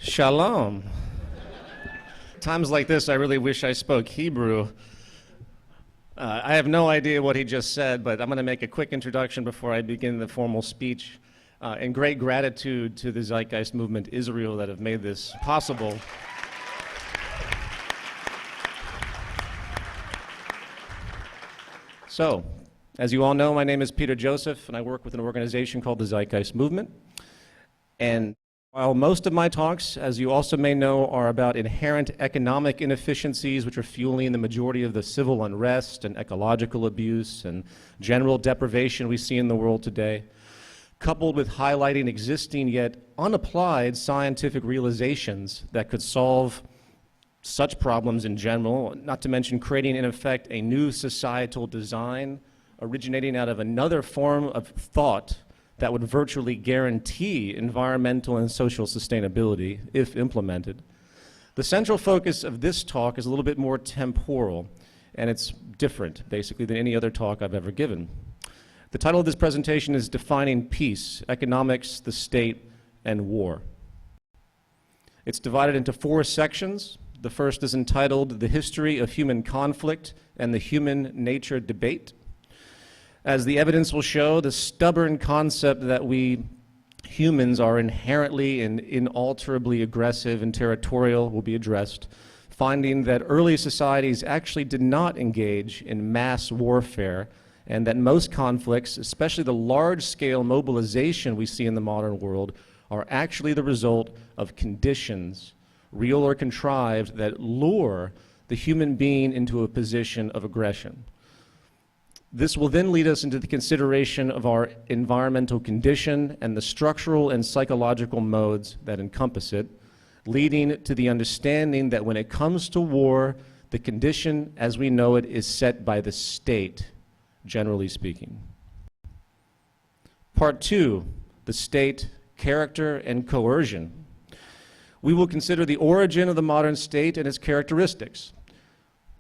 Shalom. Times like this, I really wish I spoke Hebrew. I have no idea what he just said, but I'm going to make a quick introduction before I begin the formal speech. In great gratitude to the Zeitgeist Movement Israel that have made this possible. So, as you all know, my name is Peter Joseph, and I work with an organization called the Zeitgeist Movement. And while most of my talks, as you also may know, are about inherent economic inefficiencies which are fueling the majority of the civil unrest and ecological abuse and general deprivation we see in the world today, coupled with highlighting existing yet unapplied scientific realizations that could solve such problems in general, not to mention creating, in effect, a new societal design originating out of another form of thought that would virtually guarantee environmental and social sustainability if implemented. The central focus of this talk is a little bit more temporal, and it's different, basically, than any other talk I've ever given. The title of this presentation is Defining Peace, Economics, the State, and War. It's divided into 4 sections. The first is entitled The History of Human Conflict and the Human Nature Debate. As the evidence will show, the stubborn concept that we humans are inherently and inalterably aggressive and territorial will be addressed, finding that early societies actually did not engage in mass warfare, and that most conflicts, especially the large-scale mobilization we see in the modern world, are actually the result of conditions, real or contrived, that lure the human being into a position of aggression. This will then lead us into the consideration of our environmental condition and the structural and psychological modes that encompass it, leading to the understanding that when it comes to war, the condition as we know it is set by the state, generally speaking. Part 2, the state, character, and coercion. We will consider the origin of the modern state and its characteristics.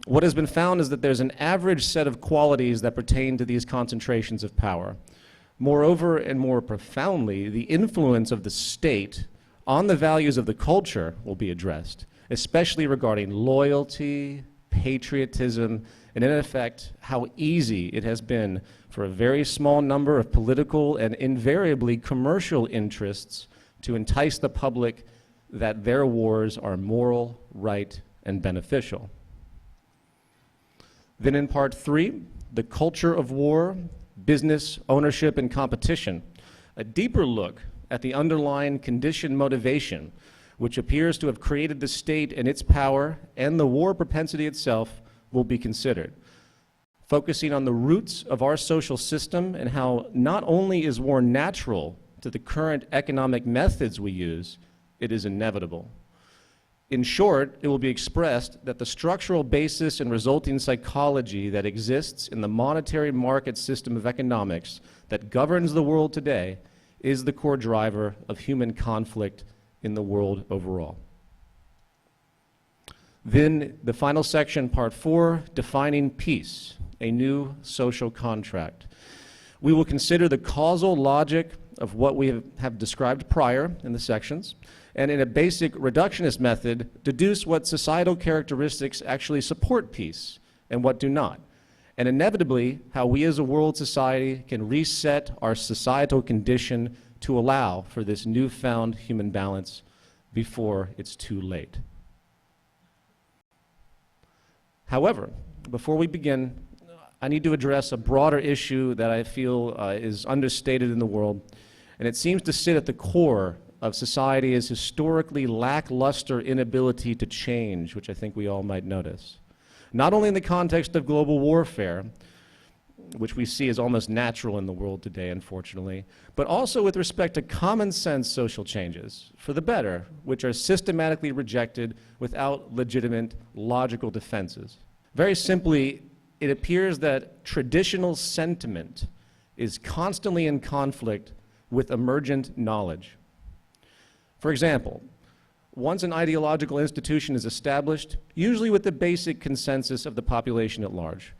What has been found is that there's an average set of qualities that pertain to these concentrations of power. Moreover, and more profoundly, the influence of the state on the values of the culture will be addressed, especially regarding loyalty, patriotism, and in effect, how easy it has been for a very small number of political and invariably commercial interests to entice the public that their wars are moral, right, and beneficial. Then in part 3, the culture of war, business, ownership, and competition. A deeper look at the underlying conditioned motivation, which appears to have created the state and its power and the war propensity itself, will be considered. Focusing on the roots of our social system and how not only is war natural to the current economic methods we use, it is inevitable. In short, it will be expressed that the structural basis and resulting psychology that exists in the monetary market system of economics that governs the world today is the core driver of human conflict in the world overall. Then the final section, part 4, defining peace, a new social contract. We will consider the causal logic of what we have described prior in the sections, and in a basic reductionist method, deduce what societal characteristics actually support peace and what do not, and inevitably how we as a world society can reset our societal condition to allow for this newfound human balance before it's too late. However, before we begin, I need to address a broader issue that I feel is understated in the world, and it seems to sit at the core of society's historically lackluster inability to change, which I think we all might notice. Not only in the context of global warfare, which we see as almost natural in the world today, unfortunately, but also with respect to common sense social changes for the better, which are systematically rejected without legitimate logical defenses. Very simply, it appears that traditional sentiment is constantly in conflict with emergent knowledge. For example, once an ideological institution is established, usually with the basic consensus of the population at large,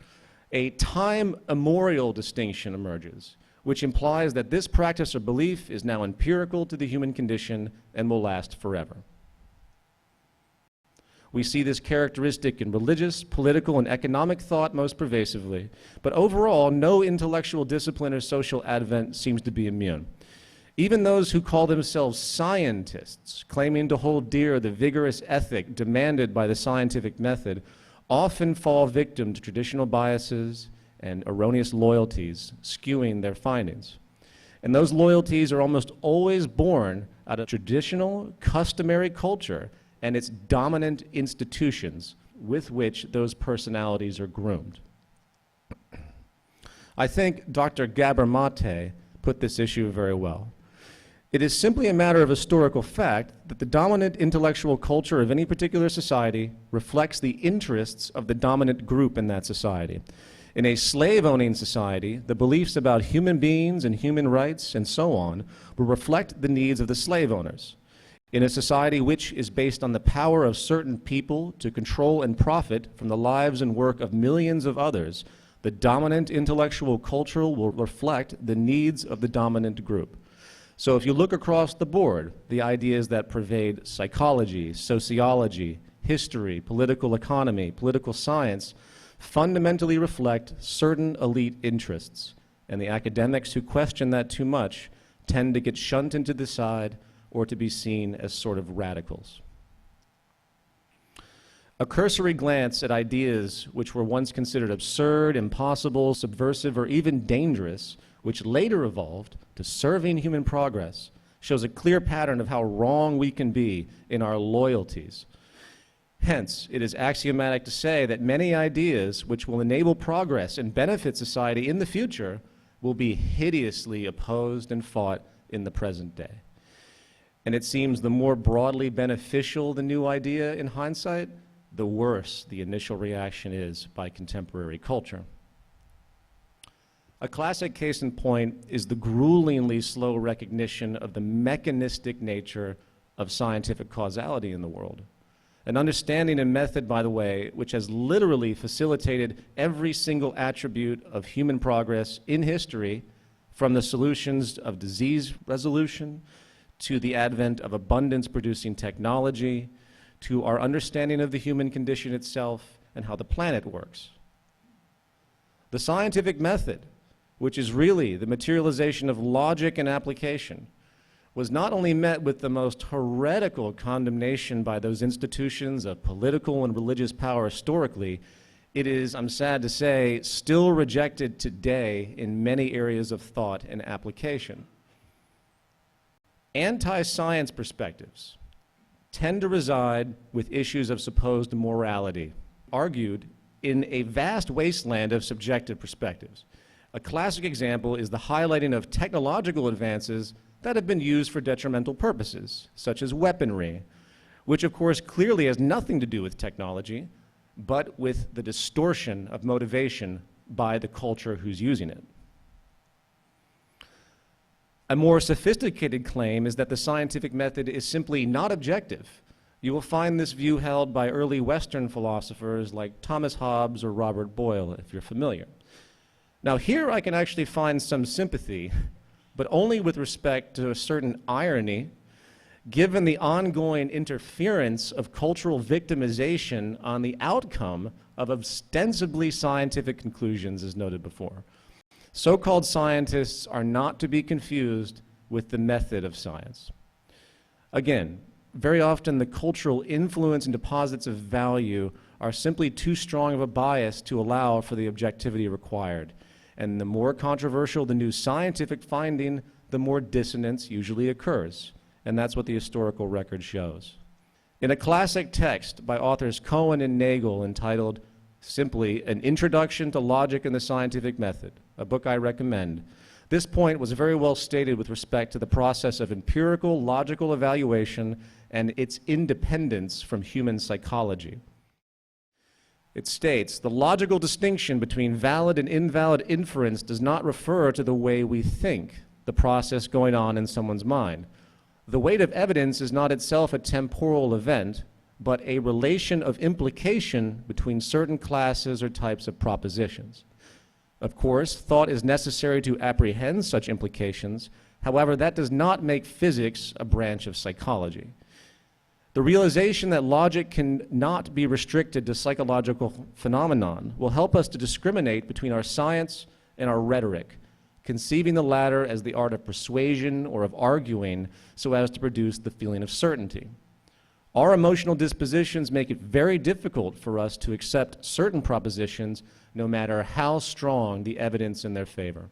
a time immemorial distinction emerges, which implies that this practice or belief is now empirical to the human condition and will last forever. We see this characteristic in religious, political, and economic thought most pervasively, but overall, no intellectual discipline or social advent seems to be immune. Even those who call themselves scientists, claiming to hold dear the vigorous ethic demanded by the scientific method, often fall victim to traditional biases and erroneous loyalties, skewing their findings. And those loyalties are almost always born out of traditional, customary culture and its dominant institutions with which those personalities are groomed. I think Dr. Gabor Mate put this issue very well. It is simply a matter of historical fact that the dominant intellectual culture of any particular society reflects the interests of the dominant group in that society. In a slave-owning society, the beliefs about human beings and human rights and so on will reflect the needs of the slave owners. In a society which is based on the power of certain people to control and profit from the lives and work of millions of others, the dominant intellectual culture will reflect the needs of the dominant group. So if you look across the board, the ideas that pervade psychology, sociology, history, political economy, political science, fundamentally reflect certain elite interests, and the academics who question that too much tend to get shunted to the side or to be seen as sort of radicals. A cursory glance at ideas which were once considered absurd, impossible, subversive, or even dangerous, which later evolved to serving human progress, shows a clear pattern of how wrong we can be in our loyalties. Hence, it is axiomatic to say that many ideas which will enable progress and benefit society in the future will be hideously opposed and fought in the present day. And it seems the more broadly beneficial the new idea in hindsight, the worse the initial reaction is by contemporary culture. A classic case in point is the gruelingly slow recognition of the mechanistic nature of scientific causality in the world. An understanding and method, by the way, which has literally facilitated every single attribute of human progress in history, from the solutions of disease resolution to the advent of abundance-producing technology, to our understanding of the human condition itself and how the planet works. The scientific method, which is really the materialization of logic and application, was not only met with the most heretical condemnation by those institutions of political and religious power historically, it is, I'm sad to say, still rejected today in many areas of thought and application. Anti-science perspectives tend to reside with issues of supposed morality, argued in a vast wasteland of subjective perspectives. A classic example is the highlighting of technological advances that have been used for detrimental purposes, such as weaponry, which of course clearly has nothing to do with technology, but with the distortion of motivation by the culture who's using it. A more sophisticated claim is that the scientific method is simply not objective. You will find this view held by early Western philosophers like Thomas Hobbes or Robert Boyle, if you're familiar. Now here I can actually find some sympathy, but only with respect to a certain irony, given the ongoing interference of cultural victimization on the outcome of ostensibly scientific conclusions, as noted before. So-called scientists are not to be confused with the method of science. Again, very often the cultural influence and deposits of value are simply too strong of a bias to allow for the objectivity required. And the more controversial the new scientific finding, the more dissonance usually occurs. And that's what the historical record shows. In a classic text by authors Cohen and Nagel entitled simply An Introduction to Logic and the Scientific Method, a book I recommend, this point was very well stated with respect to the process of empirical logical evaluation and its independence from human psychology. It states, the logical distinction between valid and invalid inference does not refer to the way we think, the process going on in someone's mind. The weight of evidence is not itself a temporal event, but a relation of implication between certain classes or types of propositions. Of course, thought is necessary to apprehend such implications. However, that does not make physics a branch of psychology. The realization that logic cannot be restricted to psychological phenomenon will help us to discriminate between our science and our rhetoric, conceiving the latter as the art of persuasion or of arguing so as to produce the feeling of certainty. Our emotional dispositions make it very difficult for us to accept certain propositions, no matter how strong the evidence in their favor.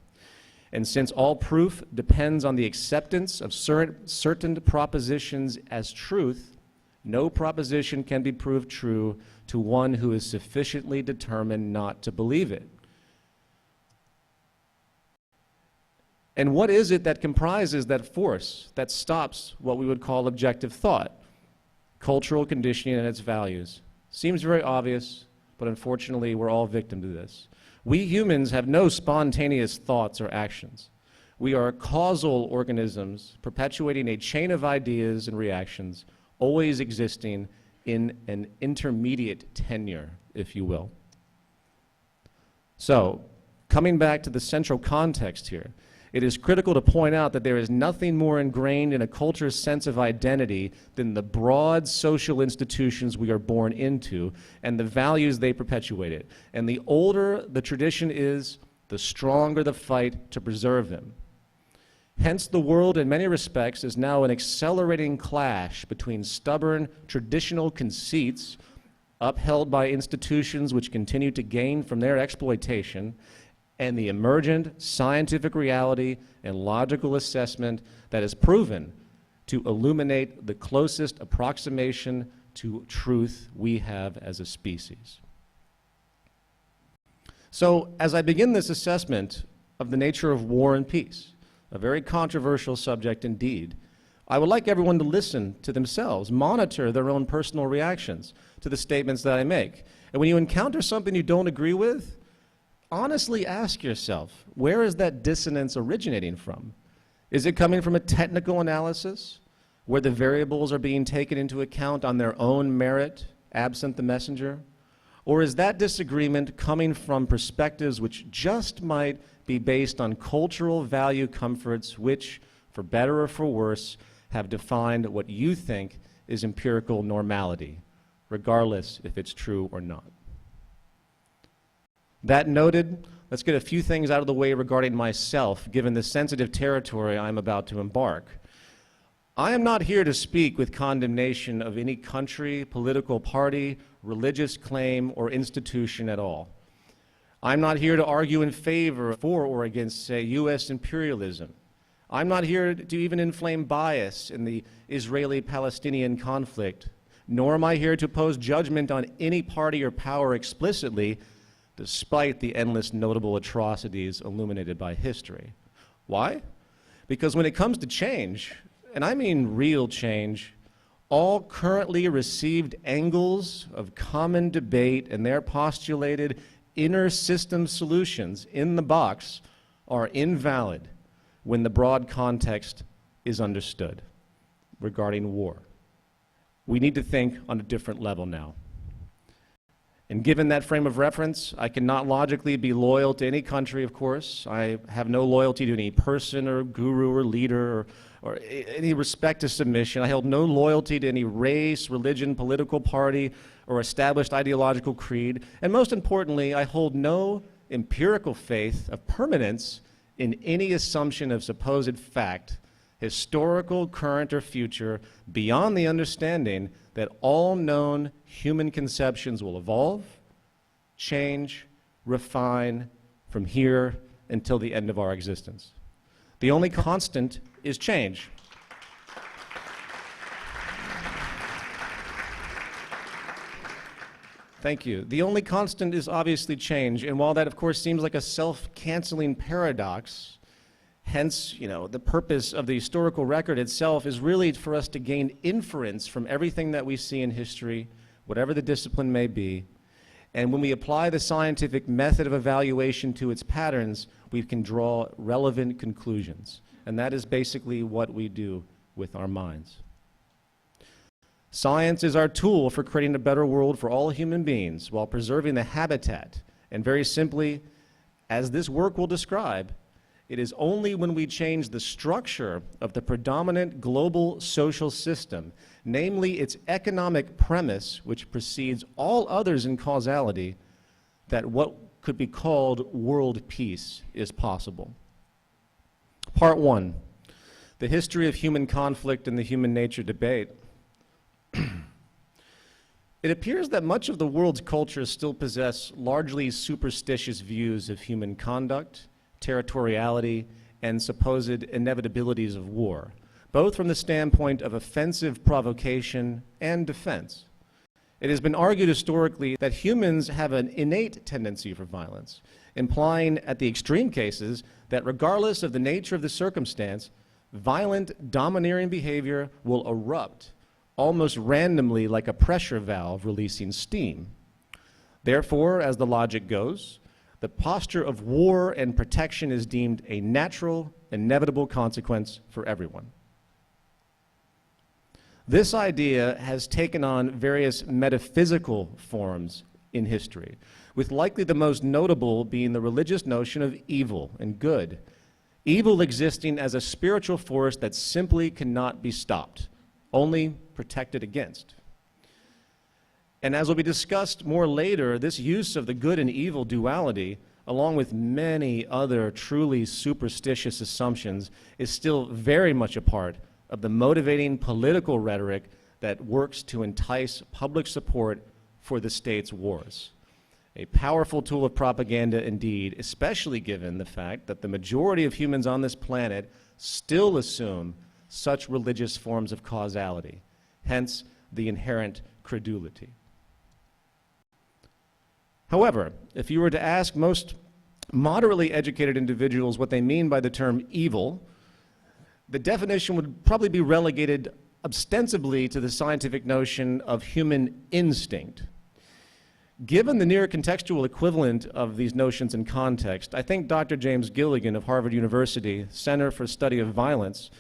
And since all proof depends on the acceptance of certain propositions as truth, no proposition can be proved true to one who is sufficiently determined not to believe it. And what is it that comprises that force that stops what we would call objective thought? Cultural conditioning and its values. Seems very obvious, but unfortunately we're all victim to this. We humans have no spontaneous thoughts or actions. We are causal organisms perpetuating a chain of ideas and reactions, always existing in an intermediate tenure, if you will. So, coming back to the central context here, it is critical to point out that there is nothing more ingrained in a culture's sense of identity than the broad social institutions we are born into and the values they perpetuated. And the older the tradition is, the stronger the fight to preserve them. Hence, the world, in many respects, is now an accelerating clash between stubborn, traditional conceits upheld by institutions which continue to gain from their exploitation and the emergent scientific reality and logical assessment that is proven to illuminate the closest approximation to truth we have as a species. So, as I begin this assessment of the nature of war and peace, a very controversial subject indeed, I would like everyone to listen to themselves, monitor their own personal reactions to the statements that I make. And when you encounter something you don't agree with, honestly ask yourself, where is that dissonance originating from? Is it coming from a technical analysis, where the variables are being taken into account on their own merit, absent the messenger? Or is that disagreement coming from perspectives which just might be based on cultural value comforts which, for better or for worse, have defined what you think is empirical normality, regardless if it's true or not? That noted, let's get a few things out of the way regarding myself, given the sensitive territory I'm about to embark. I am not here to speak with condemnation of any country, political party, religious claim, or institution at all. I'm not here to argue in favor for or against, say, U.S. imperialism. I'm not here to even inflame bias in the Israeli-Palestinian conflict, nor am I here to pose judgment on any party or power explicitly, despite the endless notable atrocities illuminated by history. Why? Because when it comes to change, and I mean real change, all currently received angles of common debate and their postulated inner system solutions in the box are invalid when the broad context is understood regarding war. We need to think on a different level now. And given that frame of reference, I cannot logically be loyal to any country, of course. I have no loyalty to any person or guru or leader or any respect to submission. I hold no loyalty to any race, religion, political party, or established ideological creed. And most importantly, I hold no empirical faith of permanence in any assumption of supposed fact, historical, current, or future, beyond the understanding that all known human conceptions will evolve, change, refine from here until the end of our existence. The only constant is change. Thank you. The only constant is obviously change, and while that of course seems like a self-canceling paradox, hence, the purpose of the historical record itself is really for us to gain inference from everything that we see in history, whatever the discipline may be, and when we apply the scientific method of evaluation to its patterns, we can draw relevant conclusions, and that is basically what we do with our minds. Science is our tool for creating a better world for all human beings while preserving the habitat. And very simply, as this work will describe, It is only when we change the structure of the predominant global social system, namely its economic premise, which precedes all others in causality, that what could be called world peace is possible. Part 1, the history of human conflict and the human nature debate. It appears that much of the world's cultures still possess largely superstitious views of human conduct, territoriality, and supposed inevitabilities of war, both from the standpoint of offensive provocation and defense. It has been argued historically that humans have an innate tendency for violence, implying at the extreme cases that regardless of the nature of the circumstance, violent, domineering behavior will erupt almost randomly like a pressure valve releasing steam. Therefore, as the logic goes, the posture of war and protection is deemed a natural, inevitable consequence for everyone. This idea has taken on various metaphysical forms in history, with likely the most notable being the religious notion of evil and good. Evil existing as a spiritual force that simply cannot be stopped, only protected against. And as will be discussed more later, this use of the good and evil duality, along with many other truly superstitious assumptions, is still very much a part of the motivating political rhetoric that works to entice public support for the state's wars. A powerful tool of propaganda indeed, especially given the fact that the majority of humans on this planet still assume such religious forms of causality, hence the inherent credulity. However, if you were to ask most moderately educated individuals what they mean by the term evil, the definition would probably be relegated ostensibly to the scientific notion of human instinct. Given the near contextual equivalent of these notions in context, I think Dr. James Gilligan of Harvard University Center for Study of Violence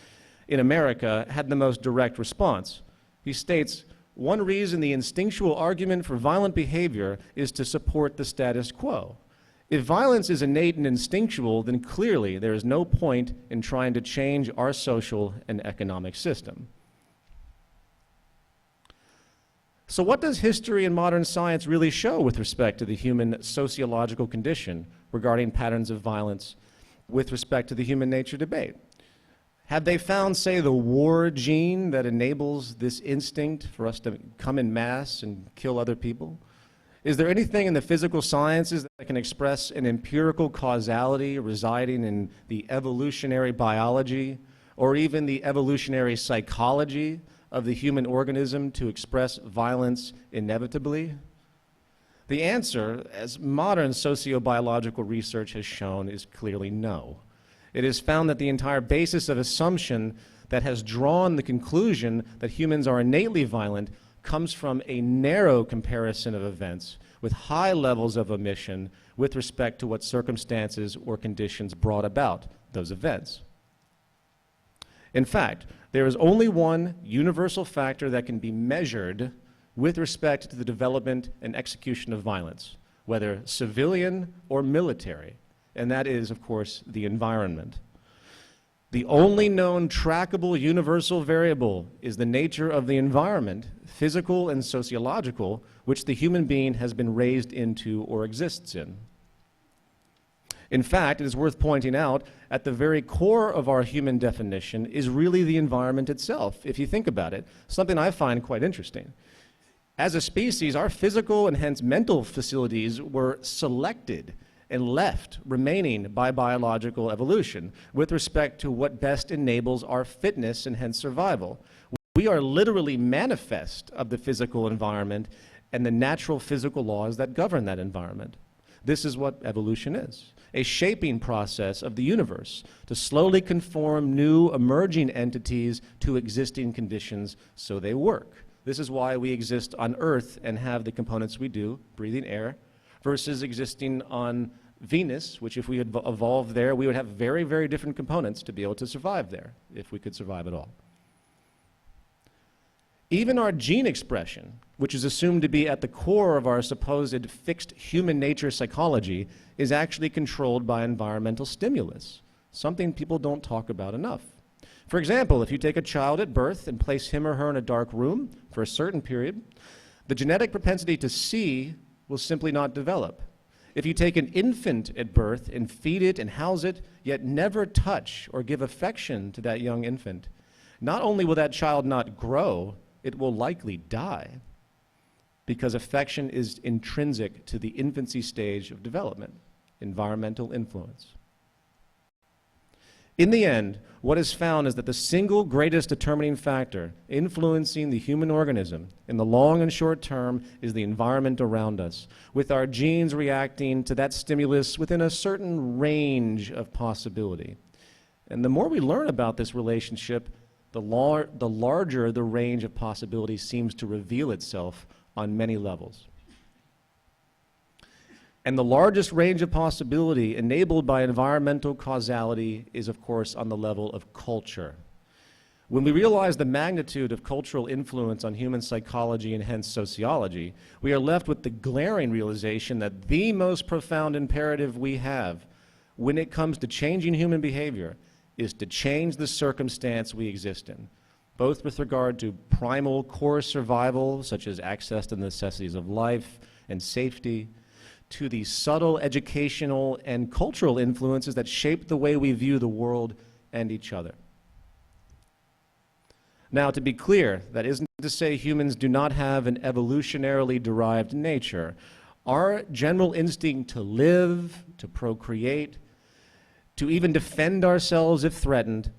in America had the most direct response. He states, "One reason the instinctual argument for violent behavior is to support the status quo. If violence is innate and instinctual, then clearly there is no point in trying to change our social and economic system." So what does history and modern science really show with respect to the human sociological condition regarding patterns of violence with respect to the human nature debate? Have they found, say, the war gene that enables this instinct for us to come in mass and kill other people? Is there anything in the physical sciences that can express an empirical causality residing in the evolutionary biology or even the evolutionary psychology of the human organism to express violence inevitably? The answer, as modern sociobiological research has shown, is clearly no. It is found that the entire basis of assumption that has drawn the conclusion that humans are innately violent comes from a narrow comparison of events with high levels of omission with respect to what circumstances or conditions brought about those events. In fact, there is only one universal factor that can be measured with respect to the development and execution of violence, whether civilian or military, and that is, of course, the environment. The only known trackable universal variable is the nature of the environment, physical and sociological, which the human being has been raised into or exists in. In fact, it is worth pointing out, at the very core of our human definition is really the environment itself, if you think about it, something I find quite interesting. As a species, our physical and hence mental facilities were selected and left remaining by biological evolution with respect to what best enables our fitness and hence survival. We are literally manifest of the physical environment and the natural physical laws that govern that environment. This is what evolution is, a shaping process of the universe to slowly conform new emerging entities to existing conditions so they work. This is why we exist on Earth and have the components we do, breathing air, versus existing on Venus, which if we had evolved there, we would have very, very different components to be able to survive there, if we could survive at all. Even our gene expression, which is assumed to be at the core of our supposed fixed human nature psychology, is actually controlled by environmental stimulus. something people don't talk about enough. For example, if you take a child at birth and place him or her in a dark room for a certain period, the genetic propensity to see will simply not develop. If you take an infant at birth and feed it and house it, yet never touch or give affection to that young infant, not only will that child not grow, it will likely die, because affection is intrinsic to the infancy stage of development, environmental influence. In the end, what is found is that the single greatest determining factor influencing the human organism in the long and short term is the environment around us, with our genes reacting to that stimulus within a certain range of possibility. And the more we learn about this relationship, the larger the range of possibility seems to reveal itself on many levels. And the largest range of possibility enabled by environmental causality is, of course, on the level of culture. When we realize the magnitude of cultural influence on human psychology and hence sociology, we are left with the glaring realization that the most profound imperative we have when it comes to changing human behavior is to change the circumstance we exist in, both with regard to primal core survival, such as access to the necessities of life and safety, to the subtle educational and cultural influences that shape the way we view the world and each other. Now, to be clear, that isn't to say humans do not have an evolutionarily derived nature. Our general instinct to live, to procreate, to even defend ourselves if threatened,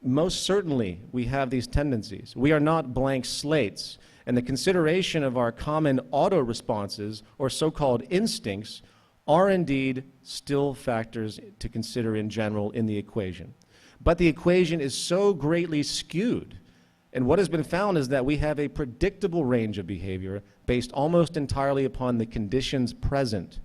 most certainly we have these tendencies. We are not blank slates, and the consideration of our common auto-responses, or so-called instincts, are indeed still factors to consider in general in the equation. But the equation is so greatly skewed, and what has been found is that we have a predictable range of behavior based almost entirely upon the conditions present.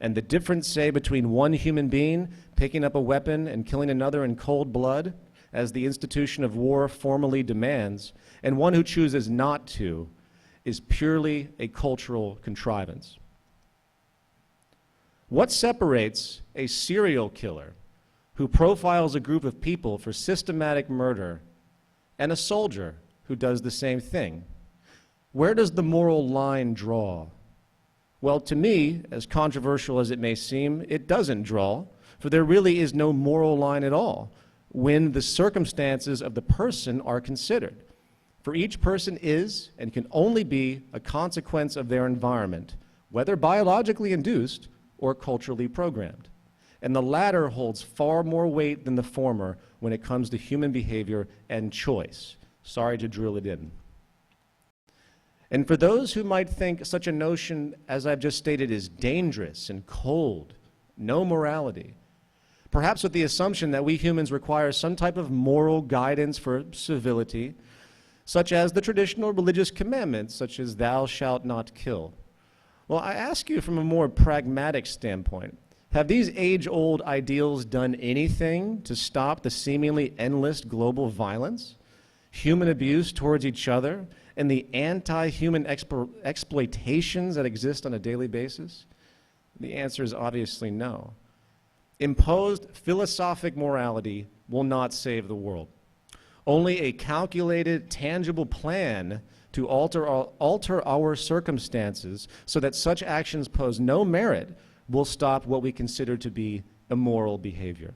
And the difference, say, between one human being picking up a weapon and killing another in cold blood, as the institution of war formally demands, and one who chooses not to, is purely a cultural contrivance. What separates a serial killer who profiles a group of people for systematic murder and a soldier who does the same thing? Where does the moral line draw? Well, to me, as controversial as it may seem, it doesn't draw, for there really is no moral line at all when the circumstances of the person are considered. For each person is and can only be a consequence of their environment, whether biologically induced or culturally programmed. And the latter holds far more weight than the former when it comes to human behavior and choice. Sorry to drill it in. And for those who might think such a notion, as I've just stated, is dangerous and cold, no morality, perhaps with the assumption that we humans require some type of moral guidance for civility, such as the traditional religious commandments, such as thou shalt not kill. Well, I ask you from a more pragmatic standpoint, have these age-old ideals done anything to stop the seemingly endless global violence, human abuse towards each other, and the anti-human exploitations that exist on a daily basis? The answer is obviously no. Imposed philosophic morality will not save the world. Only a calculated, tangible plan to alter our circumstances so that such actions pose no merit will stop what we consider to be immoral behavior.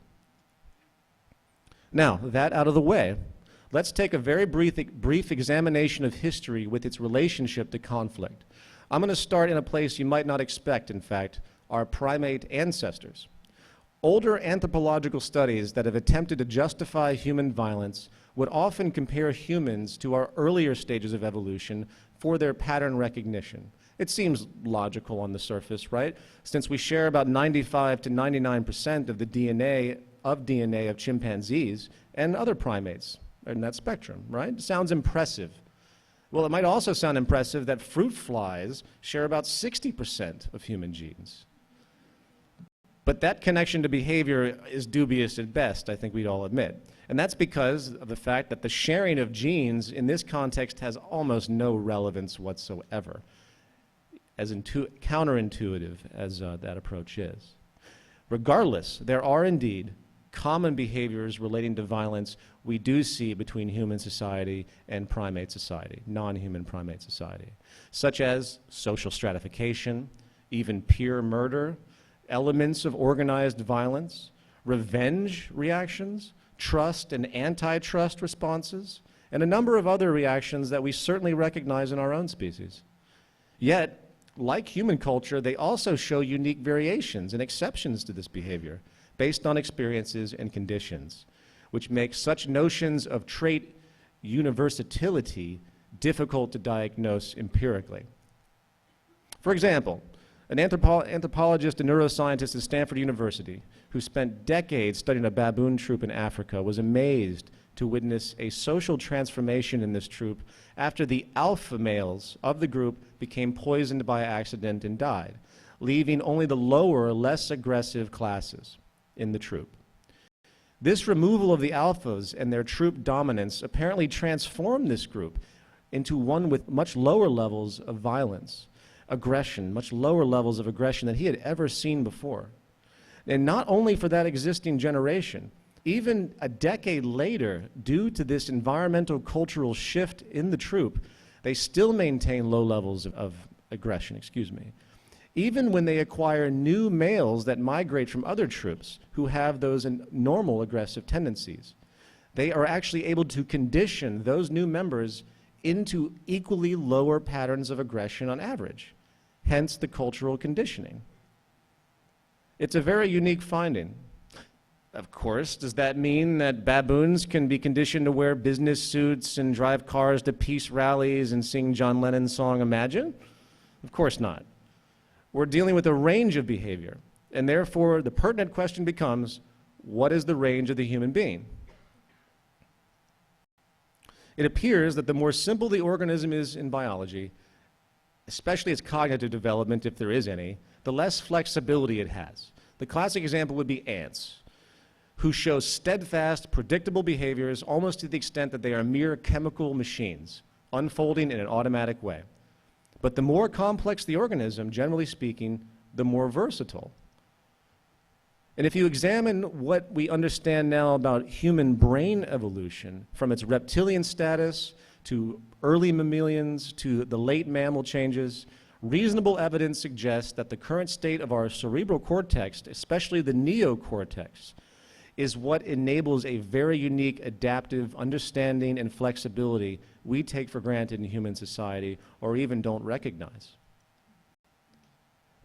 Now, that out of the way, let's take a very brief examination of history with its relationship to conflict. I'm going to start in a place you might not expect, in fact, our primate ancestors. Older anthropological studies that have attempted to justify human violence would often compare humans to our earlier stages of evolution for their pattern recognition. It seems logical on the surface, right? Since we share about 95 to 99% of the DNA of chimpanzees and other primates in that spectrum, right? Sounds impressive. Well, it might also sound impressive that fruit flies share about 60% of human genes. But that connection to behavior is dubious at best, I think we'd all admit. And that's because of the fact that the sharing of genes in this context has almost no relevance whatsoever, as counterintuitive as that approach is. Regardless, there are indeed common behaviors relating to violence we do see between human society and primate society, non-human primate society, such as social stratification, even peer murder, elements of organized violence, revenge reactions, trust and antitrust responses, and a number of other reactions that we certainly recognize in our own species. Yet, like human culture, they also show unique variations and exceptions to this behavior based on experiences and conditions, which makes such notions of trait universality difficult to diagnose empirically. For example, an anthropologist and neuroscientist at Stanford University who spent decades studying a baboon troop in Africa was amazed to witness a social transformation in this troop after the alpha males of the group became poisoned by accident and died, leaving only the lower, less aggressive classes in the troop. This removal of the alphas and their troop dominance apparently transformed this group into one with much lower levels of violence, aggression, much lower levels of aggression than he had ever seen before. And not only for that existing generation, even a decade later, due to this environmental cultural shift in the troop, they still maintain low levels of aggression, even when they acquire new males that migrate from other troops who have those normal aggressive tendencies. They are actually able to condition those new members into equally lower patterns of aggression on average, hence the cultural conditioning. It's a very unique finding. Of course, does that mean that baboons can be conditioned to wear business suits and drive cars to peace rallies and sing John Lennon's song Imagine? Of course not. We're dealing with a range of behavior, and therefore the pertinent question becomes, what is the range of the human being? It appears that the more simple the organism is in biology, especially its cognitive development, if there is any, the less flexibility it has. The classic example would be ants, who show steadfast, predictable behaviors almost to the extent that they are mere chemical machines, unfolding in an automatic way. But the more complex the organism, generally speaking, the more versatile. And if you examine what we understand now about human brain evolution, from its reptilian status to early mammalians to the late mammal changes, reasonable evidence suggests that the current state of our cerebral cortex, especially the neocortex, is what enables a very unique adaptive understanding and flexibility we take for granted in human society or even don't recognize.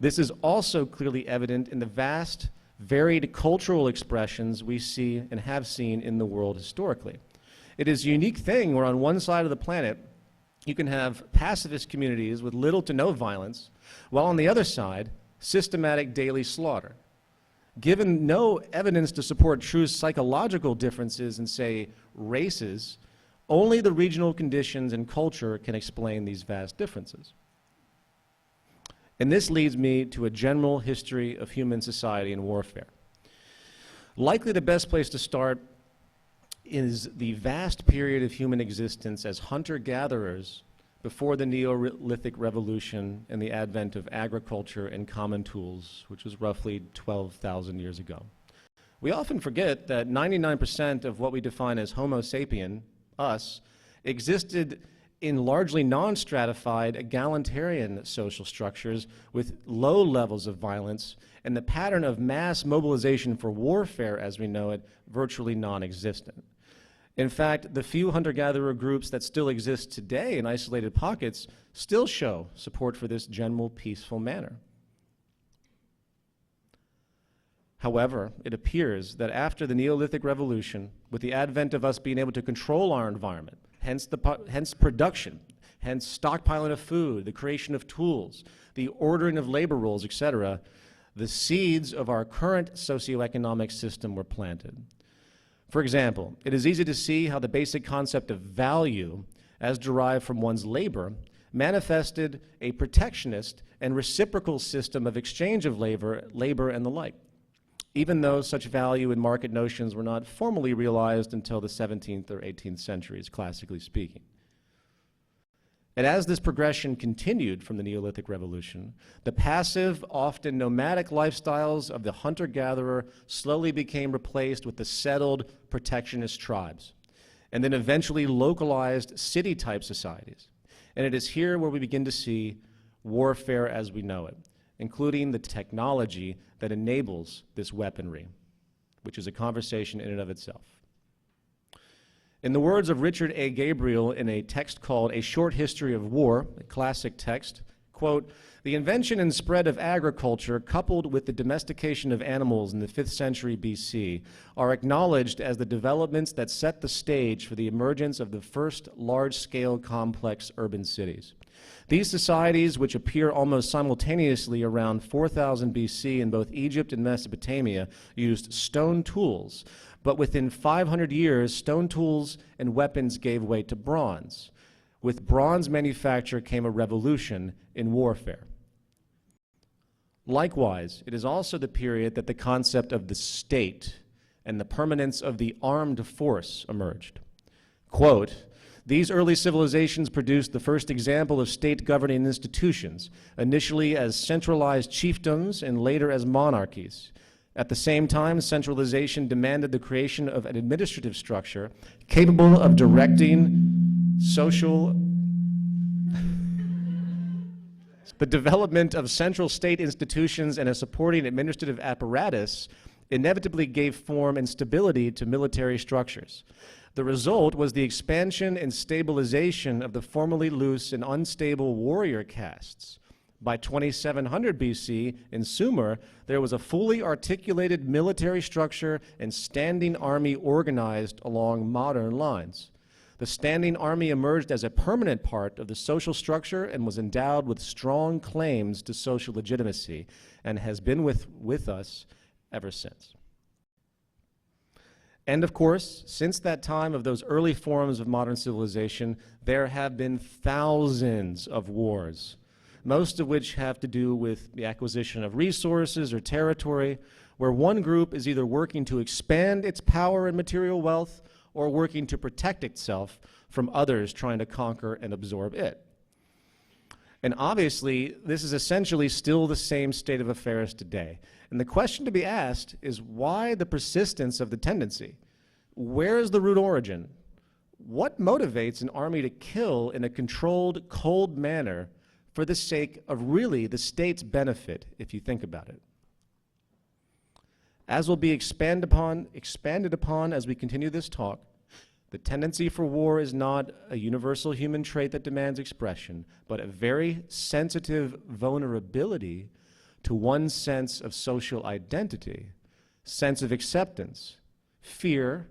This is also clearly evident in the vast, varied cultural expressions we see and have seen in the world historically. It is a unique thing where on one side of the planet you can have pacifist communities with little to no violence, while on the other side, systematic daily slaughter. Given no evidence to support true psychological differences in, say, races, only the regional conditions and culture can explain these vast differences. And this leads me to a general history of human society and warfare. Likely the best place to start is the vast period of human existence as hunter-gatherers before the Neolithic Revolution and the advent of agriculture and common tools, which was roughly 12,000 years ago. We often forget that 99% of what we define as Homo sapien, us, existed in largely non-stratified egalitarian social structures with low levels of violence and the pattern of mass mobilization for warfare as we know it virtually non-existent. In fact, the few hunter-gatherer groups that still exist today in isolated pockets still show support for this general peaceful manner. However, it appears that after the Neolithic Revolution, with the advent of us being able to control our environment, hence production, hence stockpiling of food, the creation of tools, the ordering of labor roles, etc., the seeds of our current socioeconomic system were planted. For example, it is easy to see how the basic concept of value, as derived from one's labor, manifested a protectionist and reciprocal system of exchange of labor and the like, even though such value and market notions were not formally realized until the 17th or 18th centuries, classically speaking. And as this progression continued from the Neolithic Revolution, the passive, often nomadic lifestyles of the hunter-gatherer slowly became replaced with the settled protectionist tribes, and then eventually localized city-type societies. And it is here where we begin to see warfare as we know it, including the technology that enables this weaponry, which is a conversation in and of itself. In the words of Richard A. Gabriel in a text called A Short History of War, a classic text, quote, "The invention and spread of agriculture, coupled with the domestication of animals in the 5th century BC, are acknowledged as the developments that set the stage for the emergence of the first large-scale complex urban cities. These societies, which appear almost simultaneously around 4000 BC in both Egypt and Mesopotamia, used stone tools, but within 500 years, stone tools and weapons gave way to bronze. With bronze manufacture came a revolution in warfare." Likewise, it is also the period that the concept of the state and the permanence of the armed force emerged. Quote, "These early civilizations produced the first example of state governing institutions, initially as centralized chiefdoms and later as monarchies. At the same time, centralization demanded the creation of an administrative structure capable of directing social the development of central state institutions and a supporting administrative apparatus inevitably gave form and stability to military structures. The result was the expansion and stabilization of the formerly loose and unstable warrior castes. By 2700 BC, in Sumer, there was a fully articulated military structure and standing army organized along modern lines. The standing army emerged as a permanent part of the social structure and was endowed with strong claims to social legitimacy and has been with us ever since." And of course, since that time of those early forms of modern civilization, there have been thousands of wars, most of which have to do with the acquisition of resources or territory, where one group is either working to expand its power and material wealth or working to protect itself from others trying to conquer and absorb it. And obviously, this is essentially still the same state of affairs today. And the question to be asked is, why the persistence of the tendency? Where is the root origin? What motivates an army to kill in a controlled, cold manner for the sake of really the state's benefit, if you think about it? As will be expanded upon as we continue this talk, the tendency for war is not a universal human trait that demands expression, but a very sensitive vulnerability to one's sense of social identity, sense of acceptance, fear,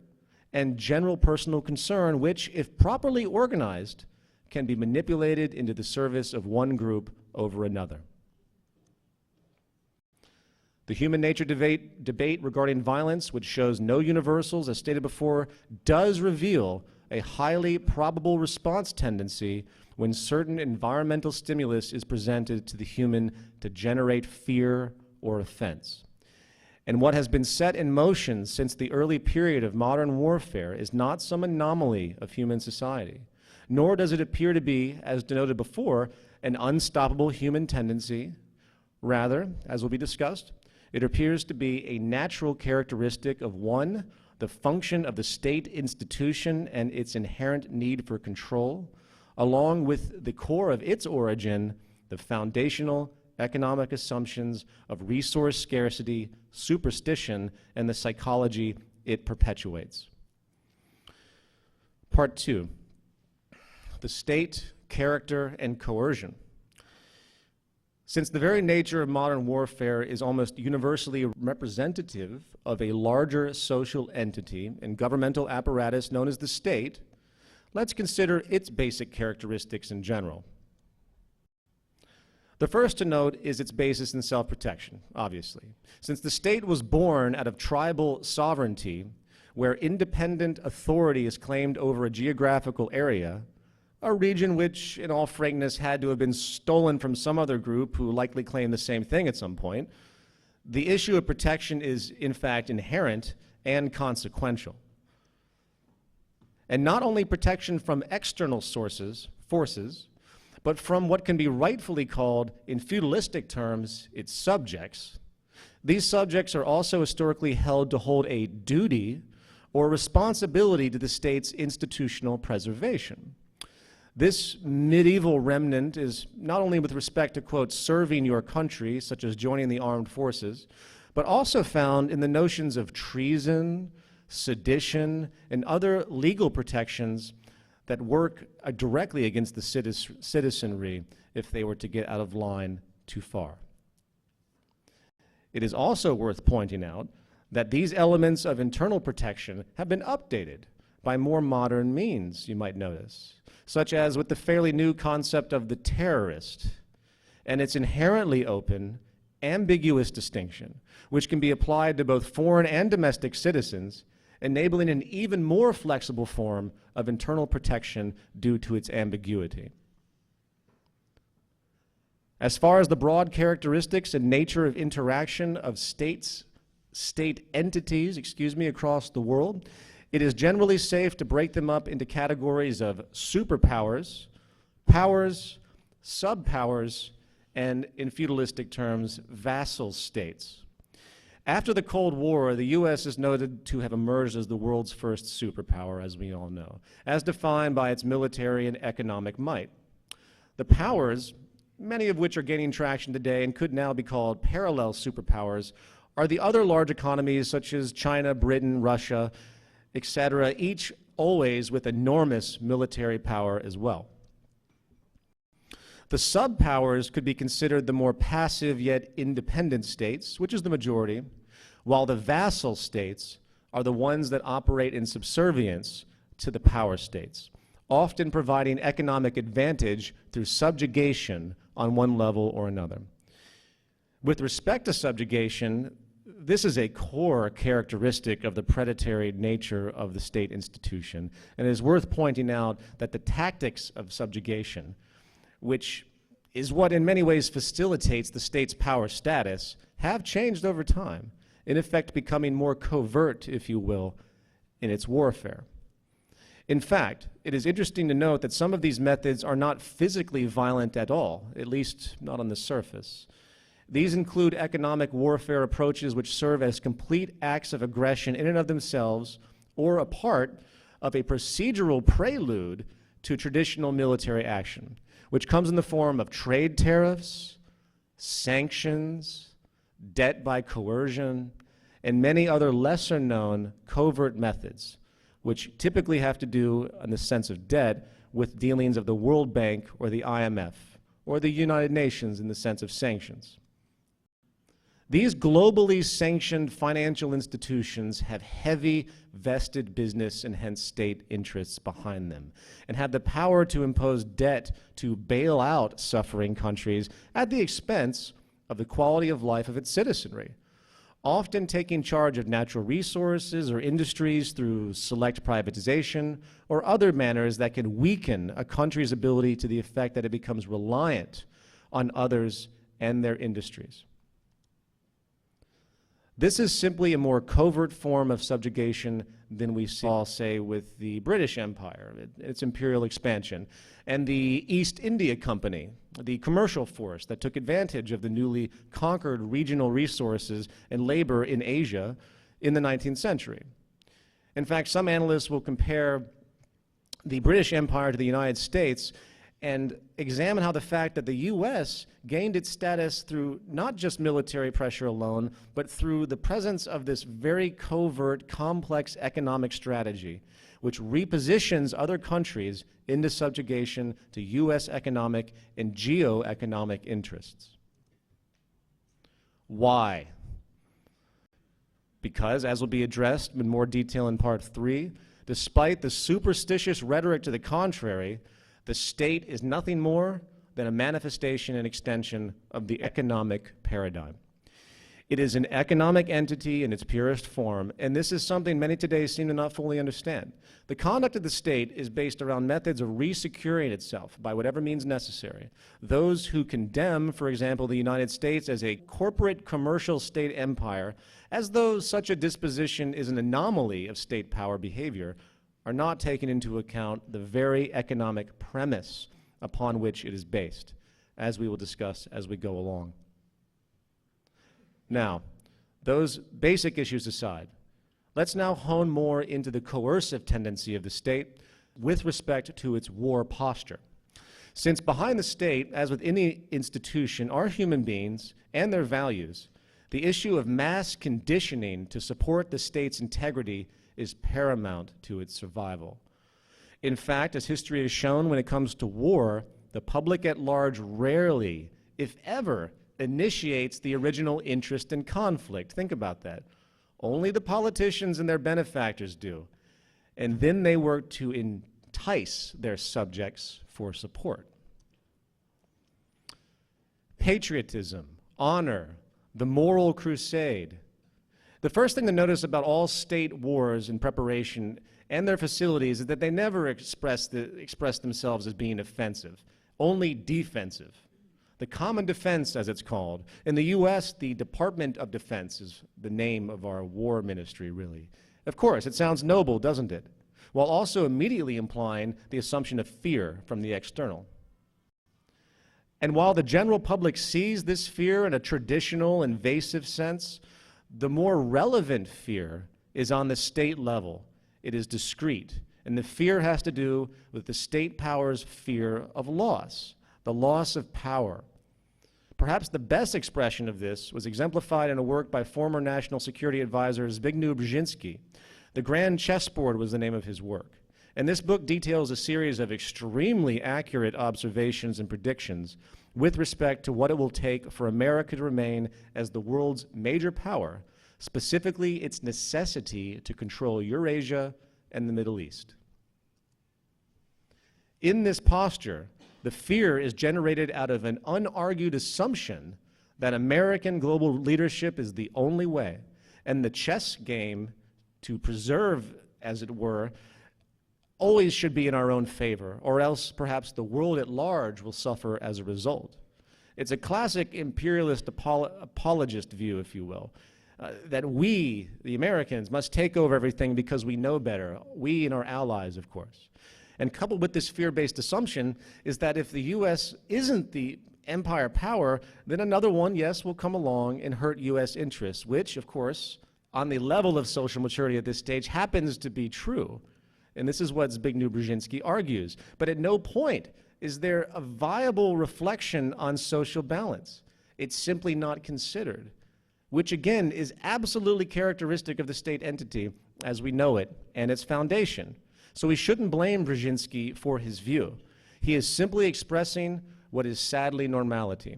and general personal concern, which, if properly organized, can be manipulated into the service of one group over another. The human nature debate regarding violence, which shows no universals, as stated before, does reveal a highly probable response tendency when certain environmental stimulus is presented to the human to generate fear or offense. And what has been set in motion since the early period of modern warfare is not some anomaly of human society, nor does it appear to be, as denoted before, an unstoppable human tendency. Rather, as will be discussed, it appears to be a natural characteristic of one, the function of the state institution and its inherent need for control, along with the core of its origin, the foundational economic assumptions of resource scarcity, superstition, and the psychology it perpetuates. Part 2, the state, character, and coercion. Since the very nature of modern warfare is almost universally representative of a larger social entity and governmental apparatus known as the state, let's consider its basic characteristics in general. The first to note is its basis in self-protection, obviously. Since the state was born out of tribal sovereignty, where independent authority is claimed over a geographical area, a region which, in all frankness, had to have been stolen from some other group who likely claimed the same thing at some point, the issue of protection is, in fact, inherent and consequential. And not only protection from external forces, but from what can be rightfully called, in feudalistic terms, its subjects. These subjects are also historically held to hold a duty or responsibility to the state's institutional preservation. This medieval remnant is not only with respect to, quote, serving your country, such as joining the armed forces, but also found in the notions of treason, sedition, and other legal protections that work directly against the citizenry if they were to get out of line too far. It is also worth pointing out that these elements of internal protection have been updated by more modern means, you might notice, such as with the fairly new concept of the terrorist and its inherently open, ambiguous distinction, which can be applied to both foreign and domestic citizens, enabling an even more flexible form of internal protection due to its ambiguity. As far as the broad characteristics and nature of interaction of state entities, across the world, it is generally safe to break them up into categories of superpowers, powers, subpowers, and, in feudalistic terms, vassal states. After the Cold War, the U.S. is noted to have emerged as the world's first superpower, as we all know, as defined by its military and economic might. The powers, many of which are gaining traction today and could now be called parallel superpowers, are the other large economies such as China, Britain, Russia, etc., each always with enormous military power as well. The subpowers could be considered the more passive yet independent states, which is the majority, while the vassal states are the ones that operate in subservience to the power states, often providing economic advantage through subjugation on one level or another. With respect to subjugation, this is a core characteristic of the predatory nature of the state institution, and it is worth pointing out that the tactics of subjugation, which is what in many ways facilitates the state's power status, have changed over time, in effect becoming more covert, if you will, in its warfare. In fact, it is interesting to note that some of these methods are not physically violent at all, at least not on the surface. These include economic warfare approaches which serve as complete acts of aggression in and of themselves, or a part of a procedural prelude to traditional military action, which comes in the form of trade tariffs, sanctions, debt by coercion, and many other lesser-known covert methods, which typically have to do, in the sense of debt, with dealings of the World Bank or the IMF, or the United Nations in the sense of sanctions. These globally sanctioned financial institutions have heavy vested business and hence state interests behind them, and have the power to impose debt to bail out suffering countries at the expense of the quality of life of its citizenry, often taking charge of natural resources or industries through select privatization or other manners that can weaken a country's ability to the effect that it becomes reliant on others and their industries. This is simply a more covert form of subjugation than we saw, say, with the British Empire, its imperial expansion, and the East India Company, the commercial force that took advantage of the newly conquered regional resources and labor in Asia in the 19th century. In fact, some analysts will compare the British Empire to the United States and examine how the fact that the U.S. gained its status through not just military pressure alone, but through the presence of this very covert, complex economic strategy, which repositions other countries into subjugation to U.S. economic and geo-economic interests. Why? Because, as will be addressed in more detail in Part 3, despite the superstitious rhetoric to the contrary, the state is nothing more than a manifestation and extension of the economic paradigm. It is an economic entity in its purest form, and this is something many today seem to not fully understand. The conduct of the state is based around methods of resecuring itself by whatever means necessary. Those who condemn, for example, the United States as a corporate commercial state empire, as though such a disposition is an anomaly of state power behavior, are not taking into account the very economic premise upon which it is based, as we will discuss as we go along. Now, those basic issues aside, let's now hone more into the coercive tendency of the state with respect to its war posture. Since behind the state, as with any institution, are human beings and their values, the issue of mass conditioning to support the state's integrity is paramount to its survival. In fact, as history has shown, when it comes to war, the public at large rarely, if ever, initiates the original interest in conflict. Think about that. Only the politicians and their benefactors do. And then they work to entice their subjects for support. Patriotism, honor, the moral crusade. The first thing to notice about all state wars in preparation and their facilities is that they never express themselves as being offensive, only defensive. The common defense, as it's called. In the U.S., the Department of Defense is the name of our war ministry, really. Of course, it sounds noble, doesn't it? While also immediately implying the assumption of fear from the external. And while the general public sees this fear in a traditional, invasive sense, the more relevant fear is on the state level. It is discrete, and the fear has to do with the state power's fear of loss, the loss of power. Perhaps the best expression of this was exemplified in a work by former National Security Advisor Zbigniew Brzezinski. The Grand Chessboard was the name of his work. And this book details a series of extremely accurate observations and predictions with respect to what it will take for America to remain as the world's major power, specifically its necessity to control Eurasia and the Middle East. In this posture, the fear is generated out of an unargued assumption that American global leadership is the only way, and the chess game to preserve, as it were, always should be in our own favor, or else perhaps the world at large will suffer as a result. It's a classic imperialist apologist view, if you will, that we, the Americans, must take over everything because we know better, we and our allies, of course. And coupled with this fear-based assumption is that if the U.S. isn't the empire power, then another one, yes, will come along and hurt U.S. interests, which, of course, on the level of social maturity at this stage, happens to be true. And this is what Zbigniew Brzezinski argues. But at no point is there a viable reflection on social balance. It's simply not considered, which again is absolutely characteristic of the state entity as we know it and its foundation. So we shouldn't blame Brzezinski for his view. He is simply expressing what is sadly normality,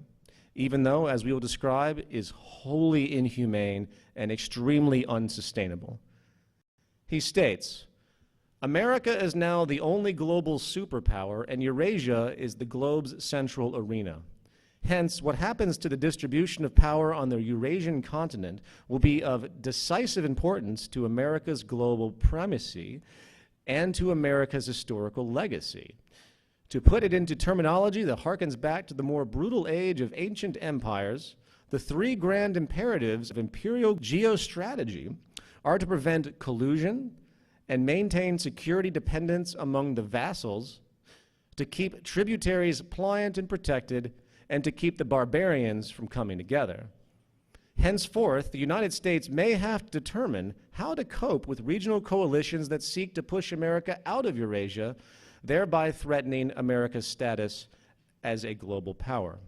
even though, as we will describe, is wholly inhumane and extremely unsustainable. He states, America is now the only global superpower, and Eurasia is the globe's central arena. Hence, what happens to the distribution of power on the Eurasian continent will be of decisive importance to America's global primacy and to America's historical legacy. To put it into terminology that harkens back to the more brutal age of ancient empires, the three grand imperatives of imperial geostrategy are to prevent collusion and maintain security dependence among the vassals, to keep tributaries pliant and protected, and to keep the barbarians from coming together. Henceforth, the United States may have to determine how to cope with regional coalitions that seek to push America out of Eurasia, thereby threatening America's status as a global power.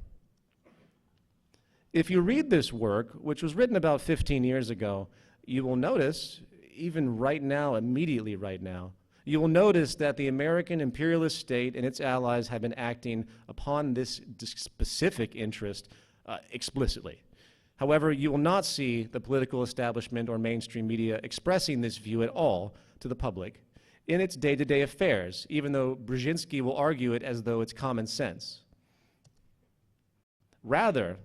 If you read this work, which was written about 15 years ago, you will notice, even right now, immediately right now, you will notice that the American imperialist state and its allies have been acting upon this specific interest explicitly. However, you will not see the political establishment or mainstream media expressing this view at all to the public in its day-to-day affairs, even though Brzezinski will argue it as though it's common sense. Rather,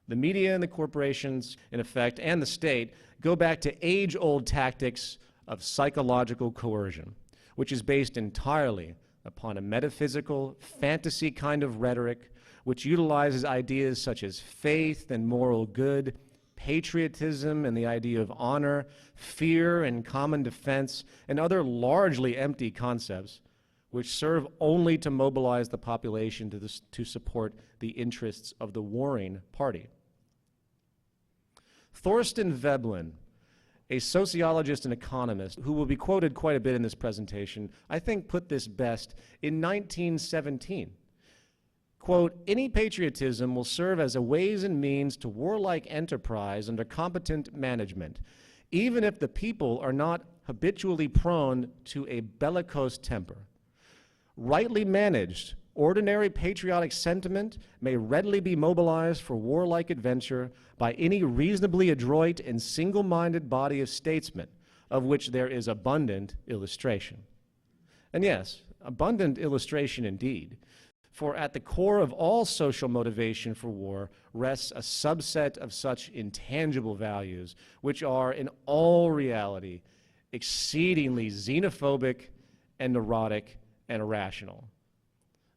the media and the corporations, in effect, and the state go back to age-old tactics of psychological coercion, which is based entirely upon a metaphysical, fantasy kind of rhetoric which utilizes ideas such as faith and moral good, patriotism and the idea of honor, fear and common defense, and other largely empty concepts, which serve only to mobilize the population to support the interests of the warring party. Thorstein Veblen, a sociologist and economist who will be quoted quite a bit in this presentation, I think put this best in 1917. Quote, "Any patriotism will serve as a ways and means to warlike enterprise under competent management, even if the people are not habitually prone to a bellicose temper. Rightly managed, ordinary patriotic sentiment may readily be mobilized for warlike adventure by any reasonably adroit and single-minded body of statesmen, of which there is abundant illustration." And yes, abundant illustration indeed, for at the core of all social motivation for war rests a subset of such intangible values, which are in all reality exceedingly xenophobic and neurotic and irrational.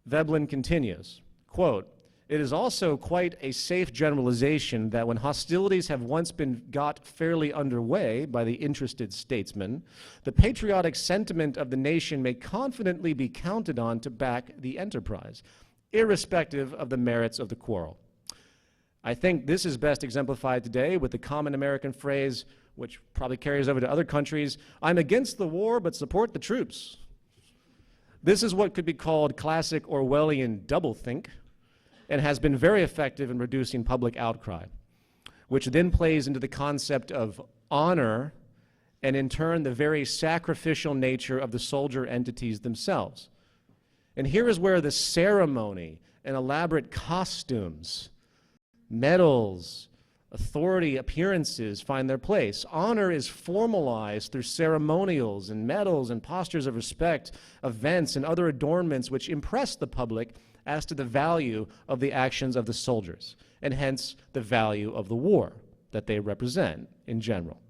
Veblen continues, quote, "It is also quite a safe generalization that when hostilities have once been got fairly underway by the interested statesmen, the patriotic sentiment of the nation may confidently be counted on to back the enterprise, irrespective of the merits of the quarrel." I think this is best exemplified today with the common American phrase, which probably carries over to other countries, "I'm against the war but support the troops." This is what could be called classic Orwellian doublethink and has been very effective in reducing public outcry, which then plays into the concept of honor and in turn the very sacrificial nature of the soldier entities themselves. And here is where the ceremony and elaborate costumes, medals, authority appearances find their place. Honor is formalized through ceremonials and medals and postures of respect, events and other adornments which impress the public as to the value of the actions of the soldiers, and hence the value of the war that they represent in general.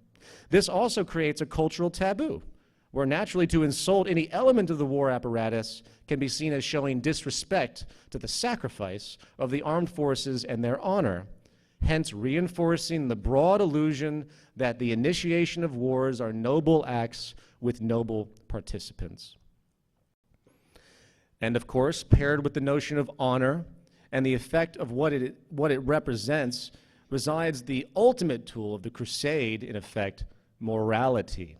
This also creates a cultural taboo, where naturally to insult any element of the war apparatus can be seen as showing disrespect to the sacrifice of the armed forces and their honor, hence reinforcing the broad illusion that the initiation of wars are noble acts with noble participants. And of course, paired with the notion of honor and the effect of what it represents, resides the ultimate tool of the crusade, in effect, morality.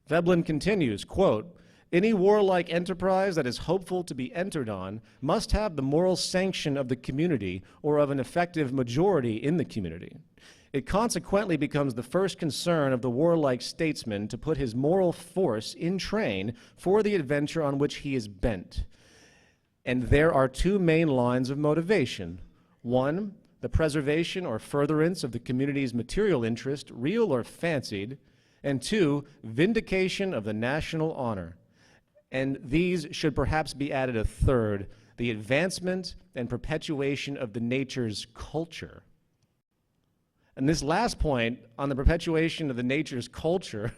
Veblen continues, quote, "Any warlike enterprise that is hopeful to be entered on must have the moral sanction of the community or of an effective majority in the community. It consequently becomes the first concern of the warlike statesman to put his moral force in train for the adventure on which he is bent. And there are two main lines of motivation. One, the preservation or furtherance of the community's material interest, real or fancied, and two, vindication of the national honor. And these should perhaps be added a third, the advancement and perpetuation of the nature's culture." And this last point on the perpetuation of the nature's culture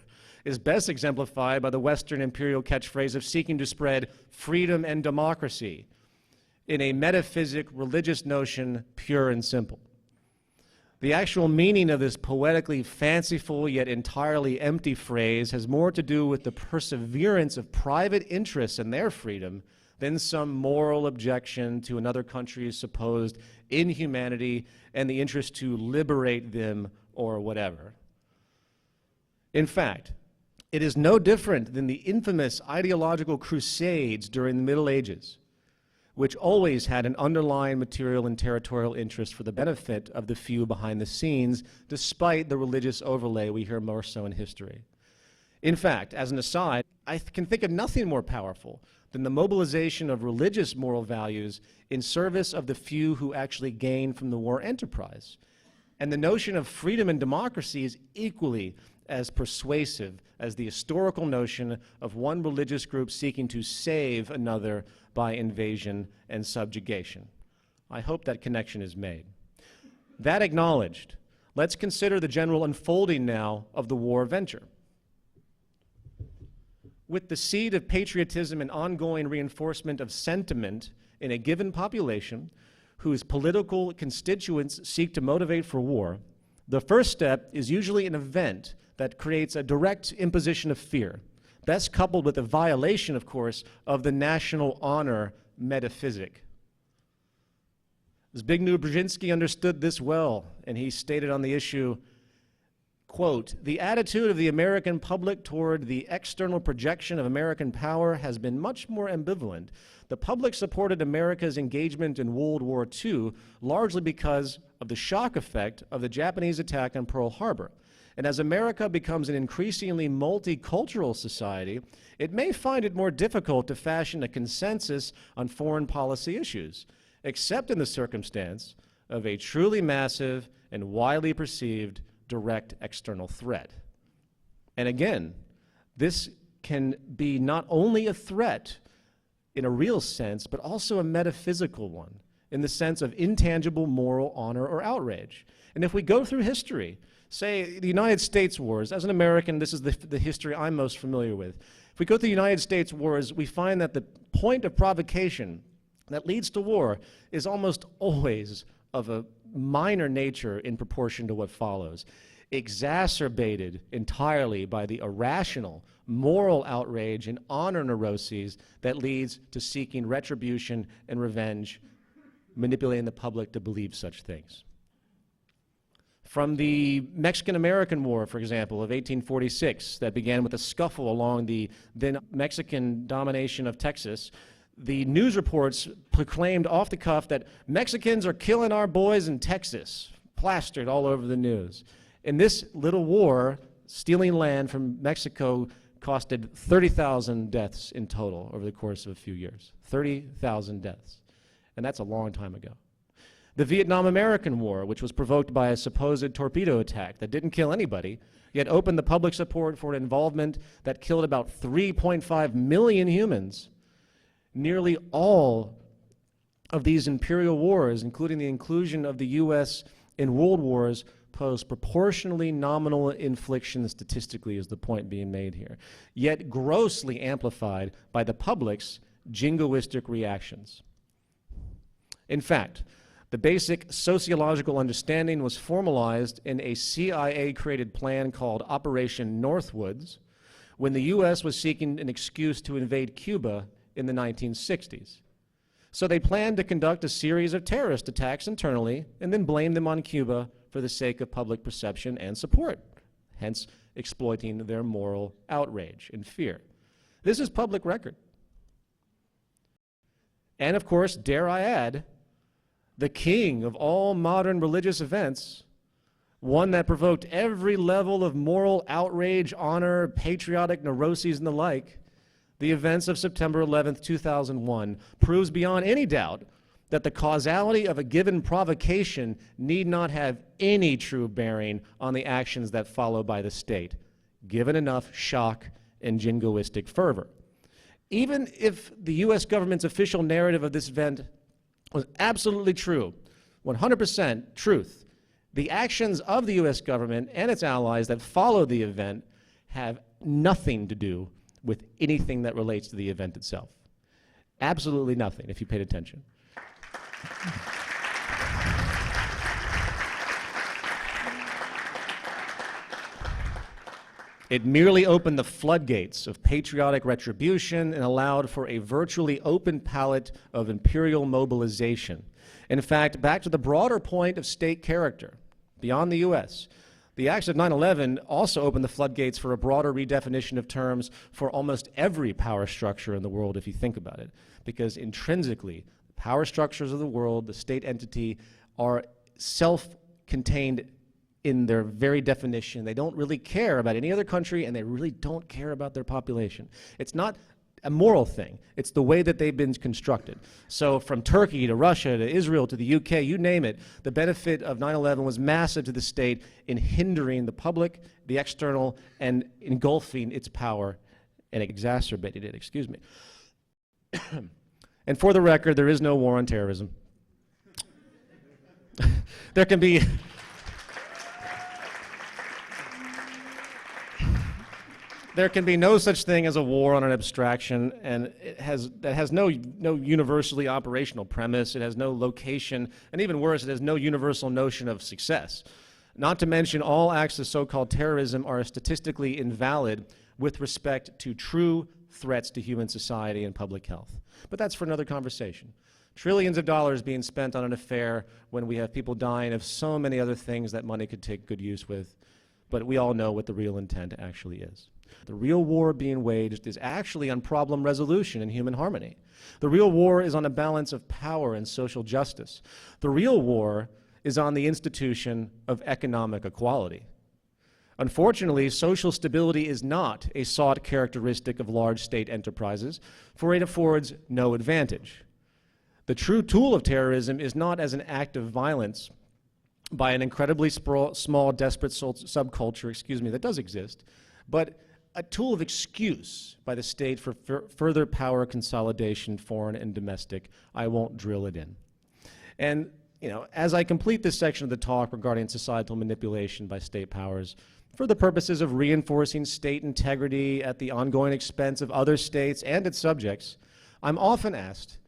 is best exemplified by the Western imperial catchphrase of seeking to spread freedom and democracy in a metaphysic religious notion, pure and simple. The actual meaning of this poetically fanciful yet entirely empty phrase has more to do with the perseverance of private interests and their freedom than some moral objection to another country's supposed inhumanity and the interest to liberate them or whatever. In fact, it is no different than the infamous ideological crusades during the Middle Ages, which always had an underlying material and territorial interest for the benefit of the few behind the scenes, despite the religious overlay we hear more so in history. In fact, as an aside, I can think of nothing more powerful than the mobilization of religious moral values in service of the few who actually gain from the war enterprise. And the notion of freedom and democracy is equally as persuasive as the historical notion of one religious group seeking to save another by invasion and subjugation. I hope that connection is made. That acknowledged, let's consider the general unfolding now of the war venture. With the seed of patriotism and ongoing reinforcement of sentiment in a given population whose political constituents seek to motivate for war, the first step is usually an event that creates a direct imposition of fear, best coupled with a violation, of course, of the national honor metaphysic. Zbigniew Brzezinski understood this well, and he stated on the issue, quote, "The attitude of the American public toward the external projection of American power has been much more ambivalent. The public supported America's engagement in World War II largely because of the shock effect of the Japanese attack on Pearl Harbor. And as America becomes an increasingly multicultural society, it may find it more difficult to fashion a consensus on foreign policy issues, except in the circumstance of a truly massive and widely perceived direct external threat." And again, this can be not only a threat in a real sense, but also a metaphysical one, in the sense of intangible moral honor or outrage. And if we go through history, say the United States wars, as an American, this is the history I'm most familiar with. If we go through the United States wars, we find that the point of provocation that leads to war is almost always of a minor nature in proportion to what follows, exacerbated entirely by the irrational moral outrage and honor neuroses that leads to seeking retribution and revenge, manipulating the public to believe such things. From the Mexican-American War, for example, of 1846, that began with a scuffle along the then Mexican domination of Texas, the news reports proclaimed off the cuff that Mexicans are killing our boys in Texas, plastered all over the news. In this little war, stealing land from Mexico costed 30,000 deaths in total over the course of a few years. 30,000 deaths. And that's a long time ago. The Vietnam-American War, which was provoked by a supposed torpedo attack that didn't kill anybody, yet opened the public support for an involvement that killed about 3.5 million humans. Nearly all of these imperial wars, including the inclusion of the U.S. in world wars, pose proportionally nominal infliction statistically, is the point being made here, yet grossly amplified by the public's jingoistic reactions. In fact, the basic sociological understanding was formalized in a CIA-created plan called Operation Northwoods when the U.S. was seeking an excuse to invade Cuba in the 1960s. So they planned to conduct a series of terrorist attacks internally and then blame them on Cuba for the sake of public perception and support, hence exploiting their moral outrage and fear. This is public record. And of course, dare I add, the king of all modern religious events, one that provoked every level of moral outrage, honor, patriotic neuroses, and the like, the events of September 11th, 2001, proves beyond any doubt that the causality of a given provocation need not have any true bearing on the actions that follow by the state, given enough shock and jingoistic fervor. Even if the U.S. government's official narrative of this event was absolutely true, 100% truth, the actions of the U.S. government and its allies that followed the event have nothing to do with anything that relates to the event itself. Absolutely nothing, if you paid attention. It merely opened the floodgates of patriotic retribution and allowed for a virtually open palette of imperial mobilization. In fact, back to the broader point of state character, beyond the U.S., the acts of 9/11 also opened the floodgates for a broader redefinition of terms for almost every power structure in the world, if you think about it, because intrinsically, the power structures of the world, the state entity, are self-contained in their very definition. They don't really care about any other country, and they really don't care about their population. It's not a moral thing. It's the way that they've been constructed. So from Turkey to Russia to Israel to the UK, you name it, the benefit of 9/11 was massive to the state in hindering the public, the external, and engulfing its power, and exacerbated it, excuse me. And for the record, there is no war on terrorism. There can be... There can be no such thing as a war on an abstraction, and that has no universally operational premise. It has no location, and even worse, it has no universal notion of success. Not to mention, all acts of so-called terrorism are statistically invalid with respect to true threats to human society and public health. But that's for another conversation. Trillions of dollars being spent on an affair when we have people dying of so many other things that money could take good use with. But we all know what the real intent actually is. The real war being waged is actually on problem resolution and human harmony. The real war is on a balance of power and social justice. The real war is on the institution of economic equality. Unfortunately, social stability is not a sought characteristic of large state enterprises, for it affords no advantage. The true tool of terrorism is not as an act of violence by an incredibly small, desperate subculture, that does exist, but a tool of excuse by the state for further power consolidation, foreign and domestic. I won't drill it in. And, as I complete this section of the talk regarding societal manipulation by state powers, for the purposes of reinforcing state integrity at the ongoing expense of other states and its subjects, I'm often asked,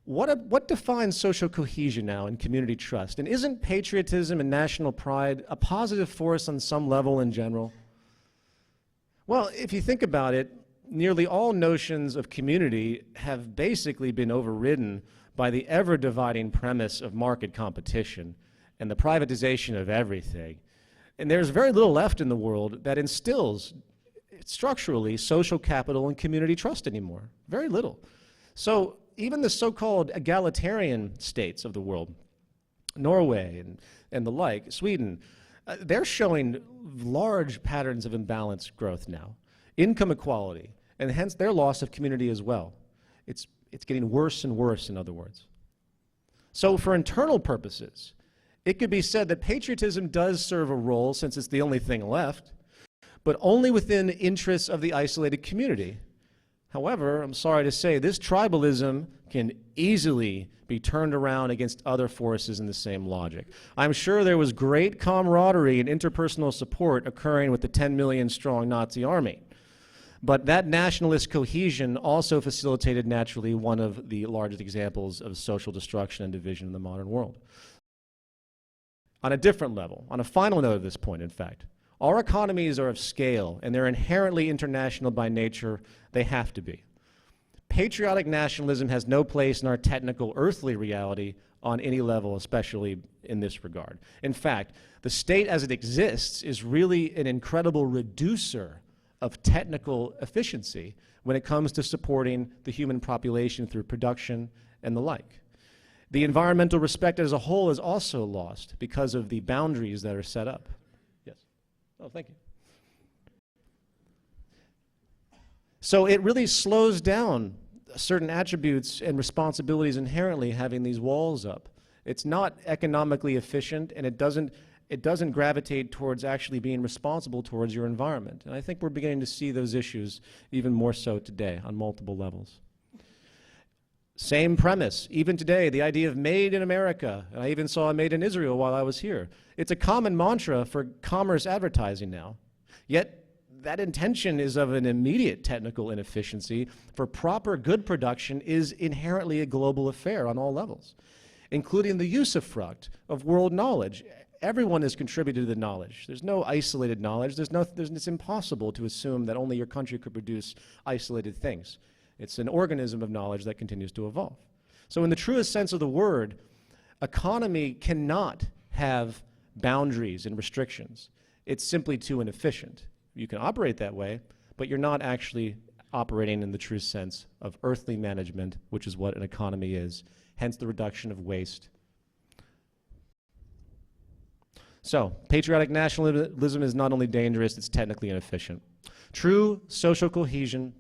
what defines social cohesion now and community trust? And isn't patriotism and national pride a positive force on some level in general? Well, if you think about it, nearly all notions of community have basically been overridden by the ever-dividing premise of market competition and the privatization of everything. And there's very little left in the world that instills structurally social capital and community trust anymore. Very little. So even the so-called egalitarian states of the world, Norway and the like, Sweden, they're showing large patterns of imbalanced growth now, income equality, and hence their loss of community as well. It's getting worse and worse, in other words. So for internal purposes, it could be said that patriotism does serve a role, since it's the only thing left, but only within the interests of the isolated community. However, I'm sorry to say, this tribalism can easily be turned around against other forces in the same logic. I'm sure there was great camaraderie and interpersonal support occurring with the 10 million strong Nazi army. But that nationalist cohesion also facilitated naturally one of the largest examples of social destruction and division in the modern world. On a different level, on a final note of this point, in fact, our economies are of scale, and they're inherently international by nature. They have to be. Patriotic nationalism has no place in our technical earthly reality on any level, especially in this regard. In fact, the state as it exists is really an incredible reducer of technical efficiency when it comes to supporting the human population through production and the like. The environmental respect as a whole is also lost because of the boundaries that are set up. Yes. Oh, thank you. So it really slows down certain attributes and responsibilities inherently having these walls up. It's not economically efficient, and it doesn't gravitate towards actually being responsible towards your environment. And I think we're beginning to see those issues even more so today on multiple levels. Same premise, even today, the idea of made in America. And I even saw a made in Israel while I was here. It's a common mantra for commerce advertising now. Yet that intention is of an immediate technical inefficiency, for proper good production is inherently a global affair on all levels, including the usufruct of world knowledge. Everyone has contributed to the knowledge. There's no isolated knowledge. It's impossible to assume that only your country could produce isolated things. It's an organism of knowledge that continues to evolve. So in the truest sense of the word, economy cannot have boundaries and restrictions. It's simply too inefficient. You can operate that way, but you're not actually operating in the true sense of earthly management, which is what an economy is, hence the reduction of waste. So, patriotic nationalism is not only dangerous, it's technically inefficient. True social cohesion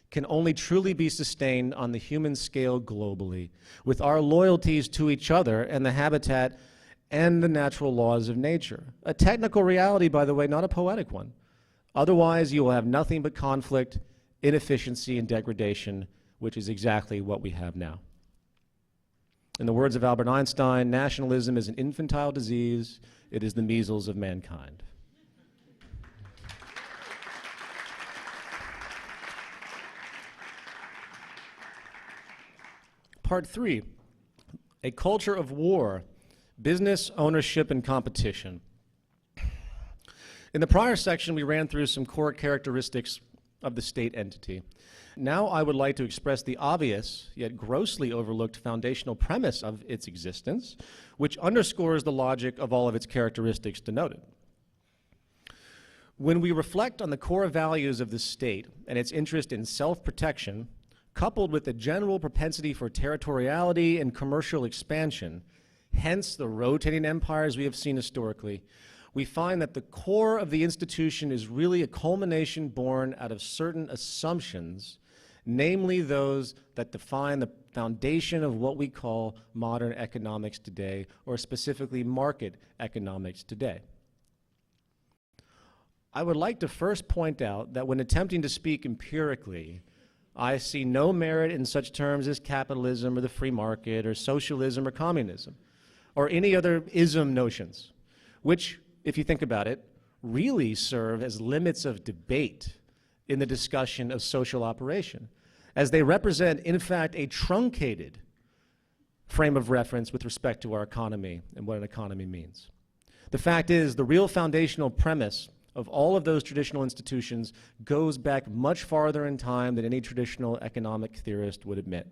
can only truly be sustained on the human scale globally, with our loyalties to each other and the habitat and the natural laws of nature. A technical reality, by the way, not a poetic one. Otherwise, you will have nothing but conflict, inefficiency, and degradation, which is exactly what we have now. In the words of Albert Einstein, nationalism is an infantile disease. It is the measles of mankind. Part 3, a culture of war, business, ownership, and competition. In the prior section, we ran through some core characteristics of the state entity. Now I would like to express the obvious, yet grossly overlooked foundational premise of its existence, which underscores the logic of all of its characteristics denoted. When we reflect on the core values of the state and its interest in self-protection, coupled with the general propensity for territoriality and commercial expansion, hence the rotating empires we have seen historically, we find that the core of the institution is really a culmination born out of certain assumptions, namely those that define the foundation of what we call modern economics today, or specifically market economics today. I would like to first point out that when attempting to speak empirically, I see no merit in such terms as capitalism or the free market or socialism or communism or any other ism notions, which, if you think about it, really serve as limits of debate in the discussion of social operation, as they represent, in fact, a truncated frame of reference with respect to our economy and what an economy means. The fact is, the real foundational premise of all of those traditional institutions goes back much farther in time than any traditional economic theorist would admit.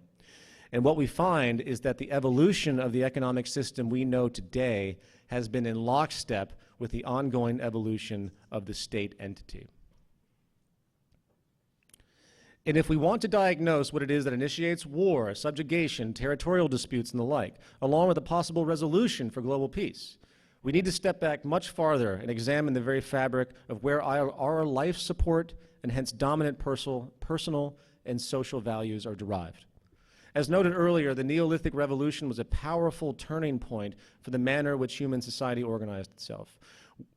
And what we find is that the evolution of the economic system we know today has been in lockstep with the ongoing evolution of the state entity. And if we want to diagnose what it is that initiates war, subjugation, territorial disputes, and the like, along with a possible resolution for global peace, we need to step back much farther and examine the very fabric of where our life support and hence dominant personal and social values are derived. As noted earlier, the Neolithic Revolution was a powerful turning point for the manner in which human society organized itself.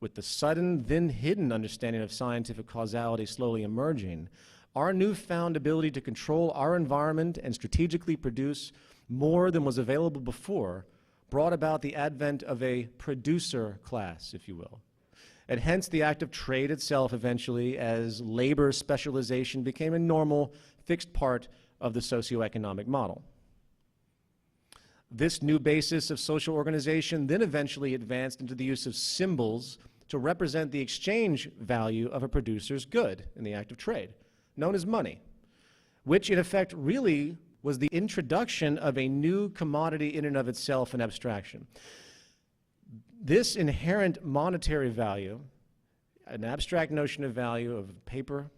With the sudden, then hidden understanding of scientific causality slowly emerging, our newfound ability to control our environment and strategically produce more than was available before brought about the advent of a producer class, if you will. And hence the act of trade itself eventually, as labor specialization became a normal, fixed part of the socioeconomic model. This new basis of social organization then eventually advanced into the use of symbols to represent the exchange value of a producer's good in the act of trade, known as money, which in effect really was the introduction of a new commodity in and of itself, an abstraction. This inherent monetary value, an abstract notion of value of paper,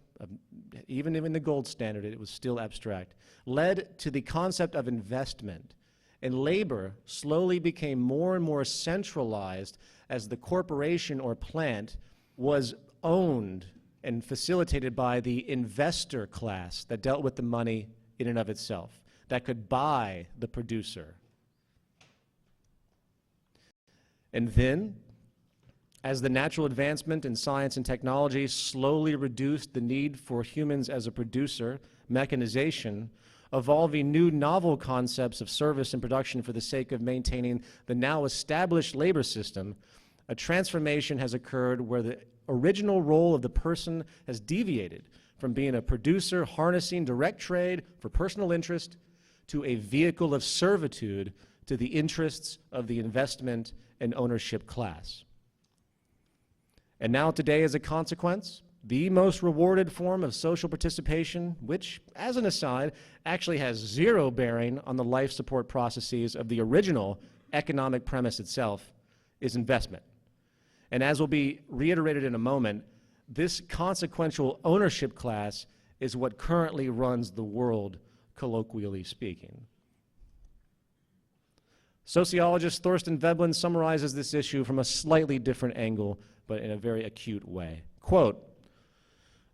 even in the gold standard, it was still abstract, led to the concept of investment. And labor slowly became more and more centralized as the corporation or plant was owned and facilitated by the investor class that dealt with the money in and of itself, that could buy the producer. And then, as the natural advancement in science and technology slowly reduced the need for humans as a producer, mechanization, evolving new novel concepts of service and production for the sake of maintaining the now established labor system, a transformation has occurred where the original role of the person has deviated from being a producer harnessing direct trade for personal interest to a vehicle of servitude to the interests of the investment and ownership class. And now today, as a consequence, the most rewarded form of social participation, which, as an aside, actually has zero bearing on the life support processes of the original economic premise itself, is investment. And as will be reiterated in a moment, this consequential ownership class is what currently runs the world, colloquially speaking. Sociologist Thorstein Veblen summarizes this issue from a slightly different angle, but in a very acute way. Quote,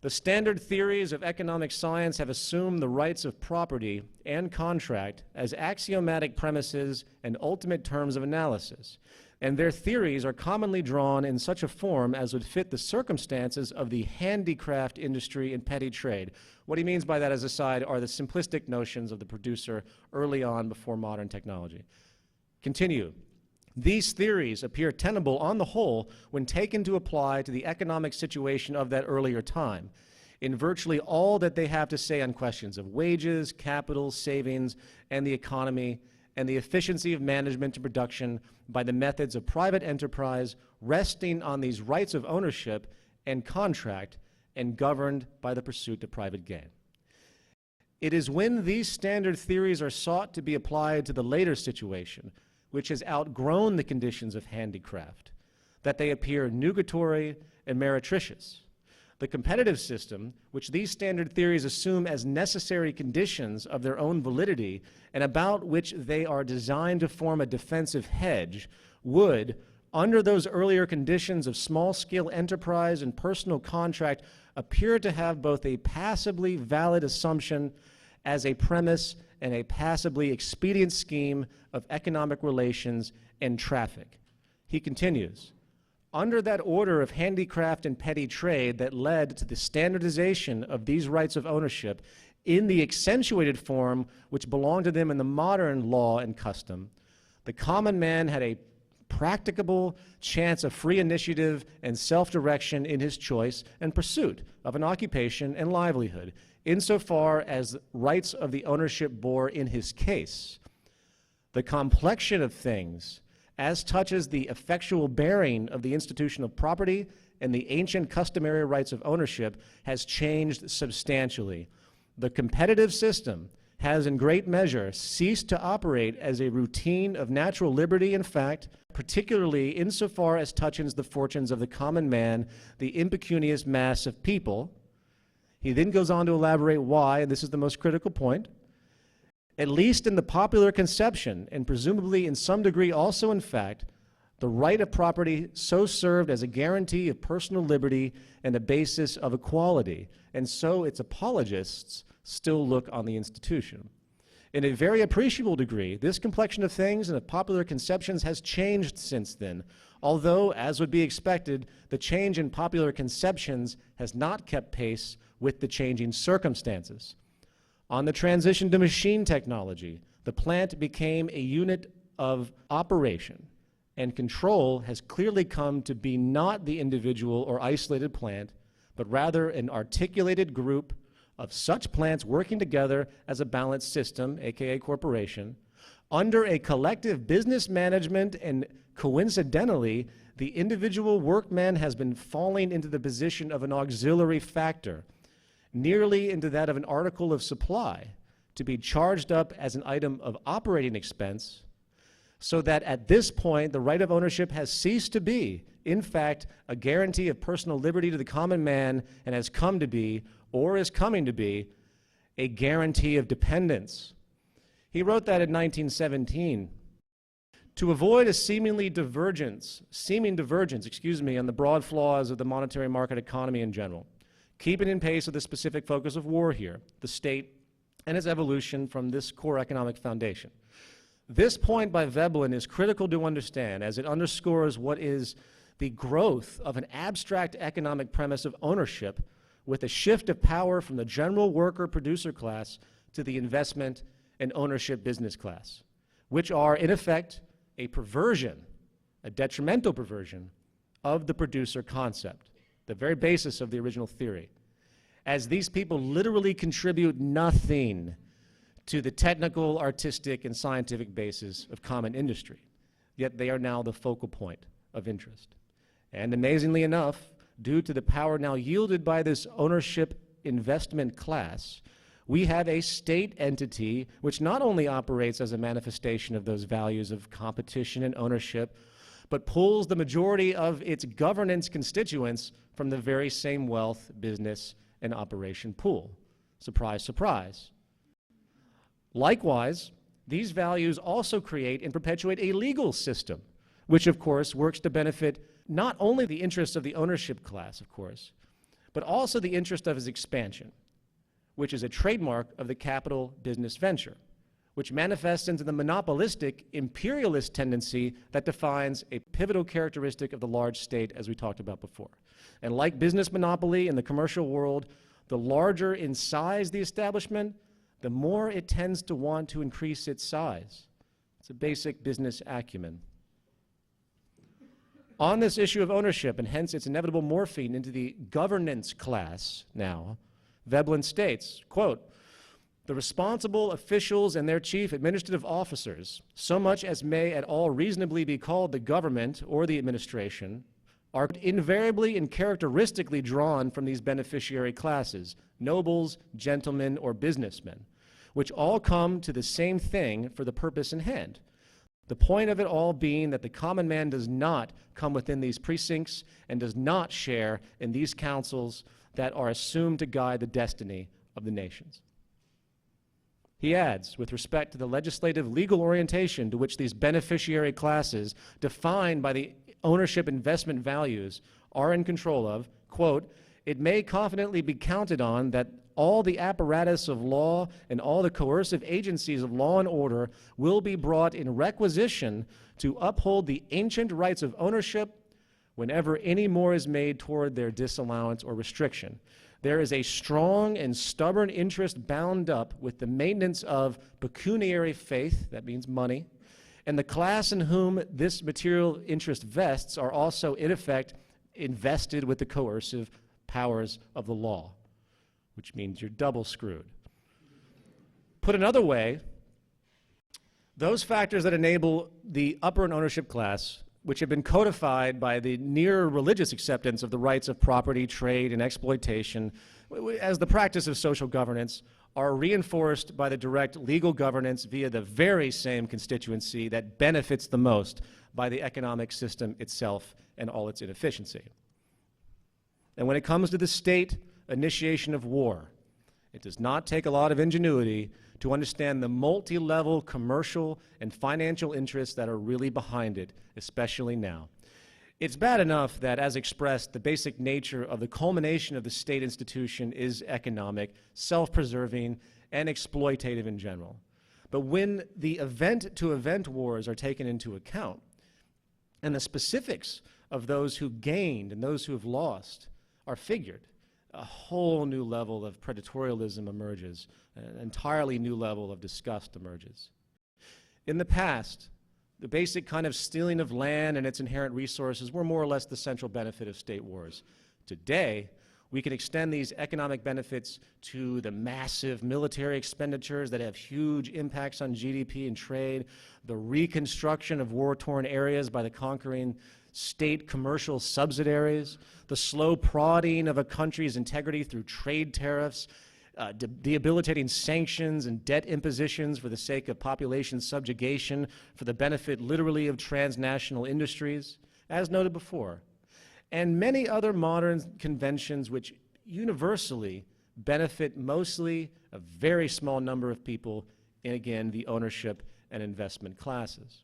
"The standard theories of economic science have assumed the rights of property and contract as axiomatic premises and ultimate terms of analysis, and their theories are commonly drawn in such a form as would fit the circumstances of the handicraft industry and petty trade." What he means by that, as a side, are the simplistic notions of the producer early on before modern technology. Continue. "These theories appear tenable on the whole when taken to apply to the economic situation of that earlier time, in virtually all that they have to say on questions of wages, capital, savings, and the economy, and the efficiency of management and production by the methods of private enterprise resting on these rights of ownership and contract and governed by the pursuit of private gain. It is when these standard theories are sought to be applied to the later situation, which has outgrown the conditions of handicraft, that they appear nugatory and meretricious. The competitive system, which these standard theories assume as necessary conditions of their own validity and about which they are designed to form a defensive hedge, would, under those earlier conditions of small-scale enterprise and personal contract, appear to have both a passably valid assumption as a premise and a passably expedient scheme of economic relations and traffic. He continues, under that order of handicraft and petty trade that led to the standardization of these rights of ownership in the accentuated form which belonged to them in the modern law and custom, the common man had a practicable chance of free initiative and self-direction in his choice and pursuit of an occupation and livelihood, insofar as rights of the ownership bore in his case. The complexion of things, as touches the effectual bearing of the institution of property and the ancient customary rights of ownership, has changed substantially. The competitive system has in great measure ceased to operate as a routine of natural liberty in fact, particularly insofar as touches the fortunes of the common man, the impecunious mass of people. He then goes on to elaborate why, and this is the most critical point, at least in the popular conception, and presumably in some degree also in fact, the right of property so served as a guarantee of personal liberty and a basis of equality, and so its apologists still look on the institution. In a very appreciable degree, this complexion of things and of popular conceptions has changed since then, although, as would be expected, the change in popular conceptions has not kept pace with the changing circumstances. On the transition to machine technology, the plant became a unit of operation, and control has clearly come to be not the individual or isolated plant, but rather an articulated group of such plants working together as a balanced system, aka corporation, under a collective business management, and coincidentally, the individual workman has been falling into the position of an auxiliary factor, nearly into that of an article of supply, to be charged up as an item of operating expense, so that at this point the right of ownership has ceased to be, in fact, a guarantee of personal liberty to the common man, and has come to be, or is coming to be, a guarantee of dependence. He wrote that in 1917. To avoid a seeming divergence, on the broad flaws of the monetary market economy in general, keeping in pace with the specific focus of war here, the state and its evolution from this core economic foundation. This point by Veblen is critical to understand, as it underscores what is the growth of an abstract economic premise of ownership with a shift of power from the general worker-producer class to the investment and ownership business class, which are, in effect, a perversion, a detrimental perversion of the producer concept, the very basis of the original theory, as these people literally contribute nothing to the technical, artistic, and scientific basis of common industry, yet they are now the focal point of interest. And amazingly enough, due to the power now yielded by this ownership investment class, we have a state entity which not only operates as a manifestation of those values of competition and ownership, but pulls the majority of its governance constituents from the very same wealth, business, and operation pool. Surprise, surprise. Likewise, these values also create and perpetuate a legal system, which of course works to benefit not only the interests of the ownership class, of course, but also the interest of its expansion, which is a trademark of the capital business venture, which manifests into the monopolistic imperialist tendency that defines a pivotal characteristic of the large state, as we talked about before. And like business monopoly in the commercial world, the larger in size the establishment, the more it tends to want to increase its size. It's a basic business acumen. On this issue of ownership, and hence its inevitable morphine into the governance class now, Veblen states, quote, "The responsible officials and their chief administrative officers, so much as may at all reasonably be called the government or the administration, are invariably and characteristically drawn from these beneficiary classes, nobles, gentlemen, or businessmen, which all come to the same thing for the purpose in hand. The point of it all being that the common man does not come within these precincts and does not share in these councils that are assumed to guide the destiny of the nations. He adds, with respect to the legislative legal orientation to which these beneficiary classes, defined by the ownership investment values, are in control of, quote, it may confidently be counted on that all the apparatus of law and all the coercive agencies of law and order will be brought in requisition to uphold the ancient rights of ownership whenever any more is made toward their disallowance or restriction. There is a strong and stubborn interest bound up with the maintenance of pecuniary faith, that means money, and the class in whom this material interest vests are also, in effect, invested with the coercive powers of the law, which means you're double screwed. Put another way, those factors that enable the upper and ownership class, which have been codified by the near religious acceptance of the rights of property, trade, and exploitation as the practice of social governance, are reinforced by the direct legal governance via the very same constituency that benefits the most by the economic system itself and all its inefficiency. And when it comes to the state initiation of war, it does not take a lot of ingenuity to understand the multi-level commercial and financial interests that are really behind it, especially now. It's bad enough that, as expressed, the basic nature of the culmination of the state institution is economic, self-preserving, and exploitative in general. But when the event-to-event wars are taken into account, and the specifics of those who gained and those who have lost are figured, a whole new level of predatorialism emerges, an entirely new level of disgust emerges. In the past, the basic kind of stealing of land and its inherent resources were more or less the central benefit of state wars. Today, we can extend these economic benefits to the massive military expenditures that have huge impacts on GDP and trade, the reconstruction of war-torn areas by the conquering state commercial subsidiaries, the slow prodding of a country's integrity through trade tariffs, debilitating sanctions and debt impositions for the sake of population subjugation for the benefit literally of transnational industries, as noted before, and many other modern conventions which universally benefit mostly a very small number of people in, again, the ownership and investment classes.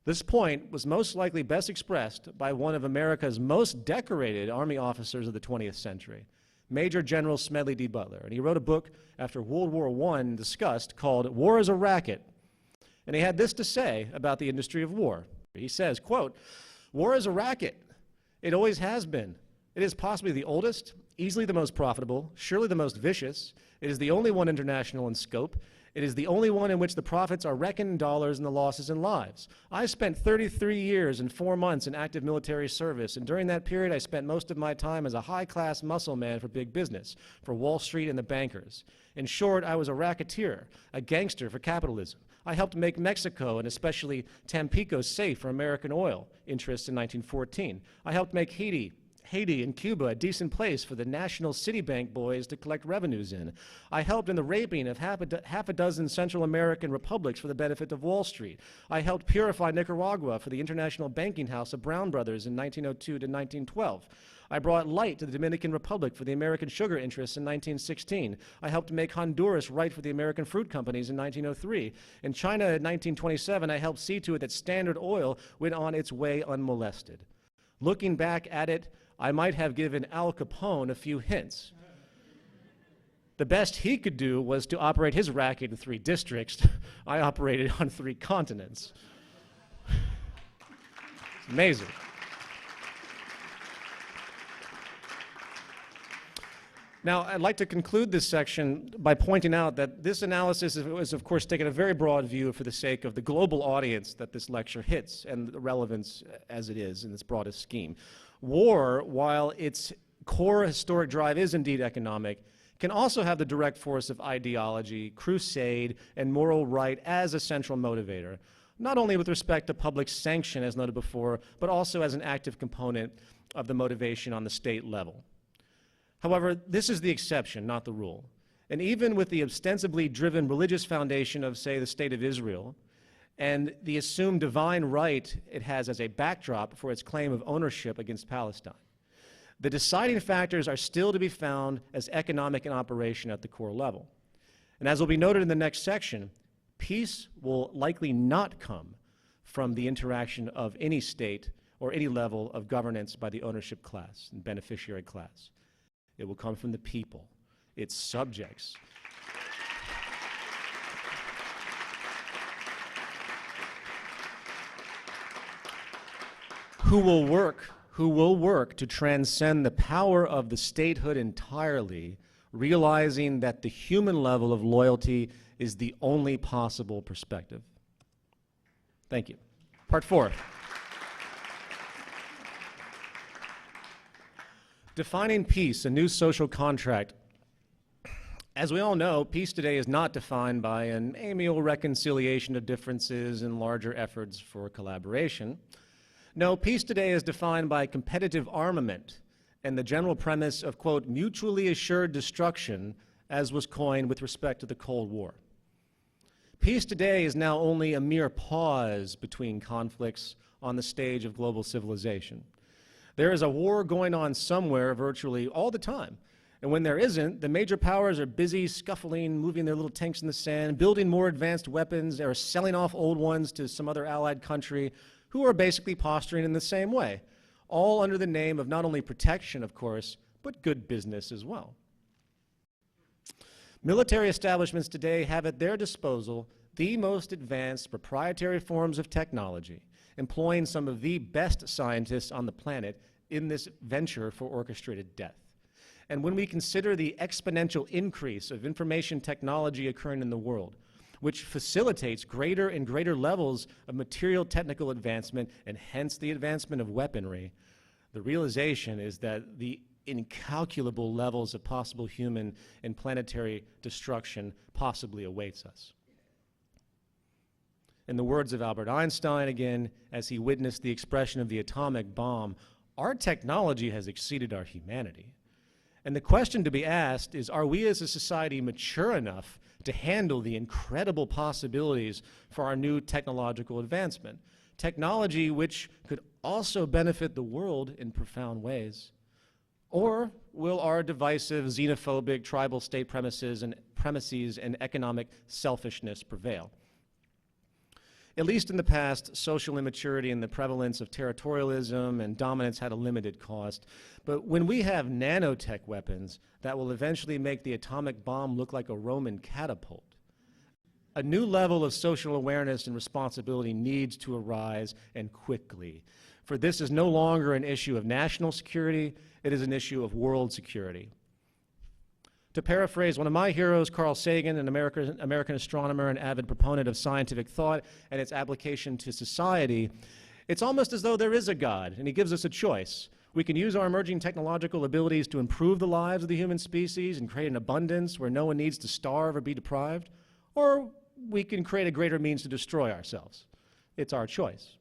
This point was most likely best expressed by one of America's most decorated Army officers of the 20th century, Major General Smedley D. Butler. And he wrote a book after World War I discussed called War is a Racket. And he had this to say about the industry of war. He says, quote, war is a racket. It always has been. It is possibly the oldest, easily the most profitable, surely the most vicious. It is the only one international in scope. It is the only one in which the profits are reckoned in dollars and the losses in lives. I spent 33 years and 4 months in active military service, and during that period I spent most of my time as a high-class muscle man for big business, for Wall Street and the bankers. In short, I was a racketeer, a gangster for capitalism. I helped make Mexico and especially Tampico safe for American oil interests in 1914. I helped make Haiti and Cuba a decent place for the national Citibank boys to collect revenues in. I helped in the raping of half a dozen Central American republics for the benefit of Wall Street. I helped purify Nicaragua for the international banking house of Brown Brothers in 1902 to 1912. I brought light to the Dominican Republic for the American sugar interests in 1916. I helped make Honduras right for the American fruit companies in 1903. In China in 1927, I helped see to it that Standard Oil went on its way unmolested. Looking back at it, I might have given Al Capone a few hints. The best he could do was to operate his racket in 3 districts. I operated on 3 continents. It's amazing. Now, I'd like to conclude this section by pointing out that this analysis is, of course, taken a very broad view for the sake of the global audience that this lecture hits and the relevance as it is in its broadest scheme. War, while its core historic drive is indeed economic, can also have the direct force of ideology, crusade, and moral right as a central motivator. not only with respect to public sanction, as noted before, but also as an active component of the motivation on the state level. However, this is the exception, not the rule. And even with the ostensibly driven religious foundation of, say, the State of Israel, and the assumed divine right it has as a backdrop for its claim of ownership against Palestine, the deciding factors are still to be found as economic in operation at the core level. And as will be noted in the next section, peace will likely not come from the interaction of any state or any level of governance by the ownership class and beneficiary class. It will come from the people, its subjects. Who will work to transcend the power of the statehood entirely, realizing that the human level of loyalty is the only possible perspective. Thank you. Part 4. Defining peace, a new social contract. As we all know, peace today is not defined by an amiable reconciliation of differences and larger efforts for collaboration. No, peace today is defined by competitive armament and the general premise of, quote, mutually assured destruction, as was coined with respect to the Cold War. Peace today is now only a mere pause between conflicts on the stage of global civilization. There is a war going on somewhere virtually all the time. And when there isn't, the major powers are busy scuffling, moving their little tanks in the sand, building more advanced weapons, or selling off old ones to some other allied country who are basically posturing in the same way, all under the name of not only protection, of course, but good business as well. Military establishments today have at their disposal the most advanced proprietary forms of technology, employing some of the best scientists on the planet in this venture for orchestrated death. And when we consider the exponential increase of information technology occurring in the world, which facilitates greater and greater levels of material technical advancement and hence the advancement of weaponry, the realization is that the incalculable levels of possible human and planetary destruction possibly awaits us. In the words of Albert Einstein, again, as he witnessed the expression of the atomic bomb, our technology has exceeded our humanity. And the question to be asked is, are we as a society mature enough to handle the incredible possibilities for our new technological advancement? Technology which could also benefit the world in profound ways. Or will our divisive, xenophobic, tribal state premises and economic selfishness prevail? At least in the past, social immaturity and the prevalence of territorialism and dominance had a limited cost. But when we have nanotech weapons that will eventually make the atomic bomb look like a Roman catapult, a new level of social awareness and responsibility needs to arise, and quickly. For this is no longer an issue of national security, it is an issue of world security. To paraphrase one of my heroes, Carl Sagan, an American astronomer and avid proponent of scientific thought and its application to society, it's almost as though there is a God, and he gives us a choice. We can use our emerging technological abilities to improve the lives of the human species and create an abundance where no one needs to starve or be deprived, or we can create a greater means to destroy ourselves. It's our choice.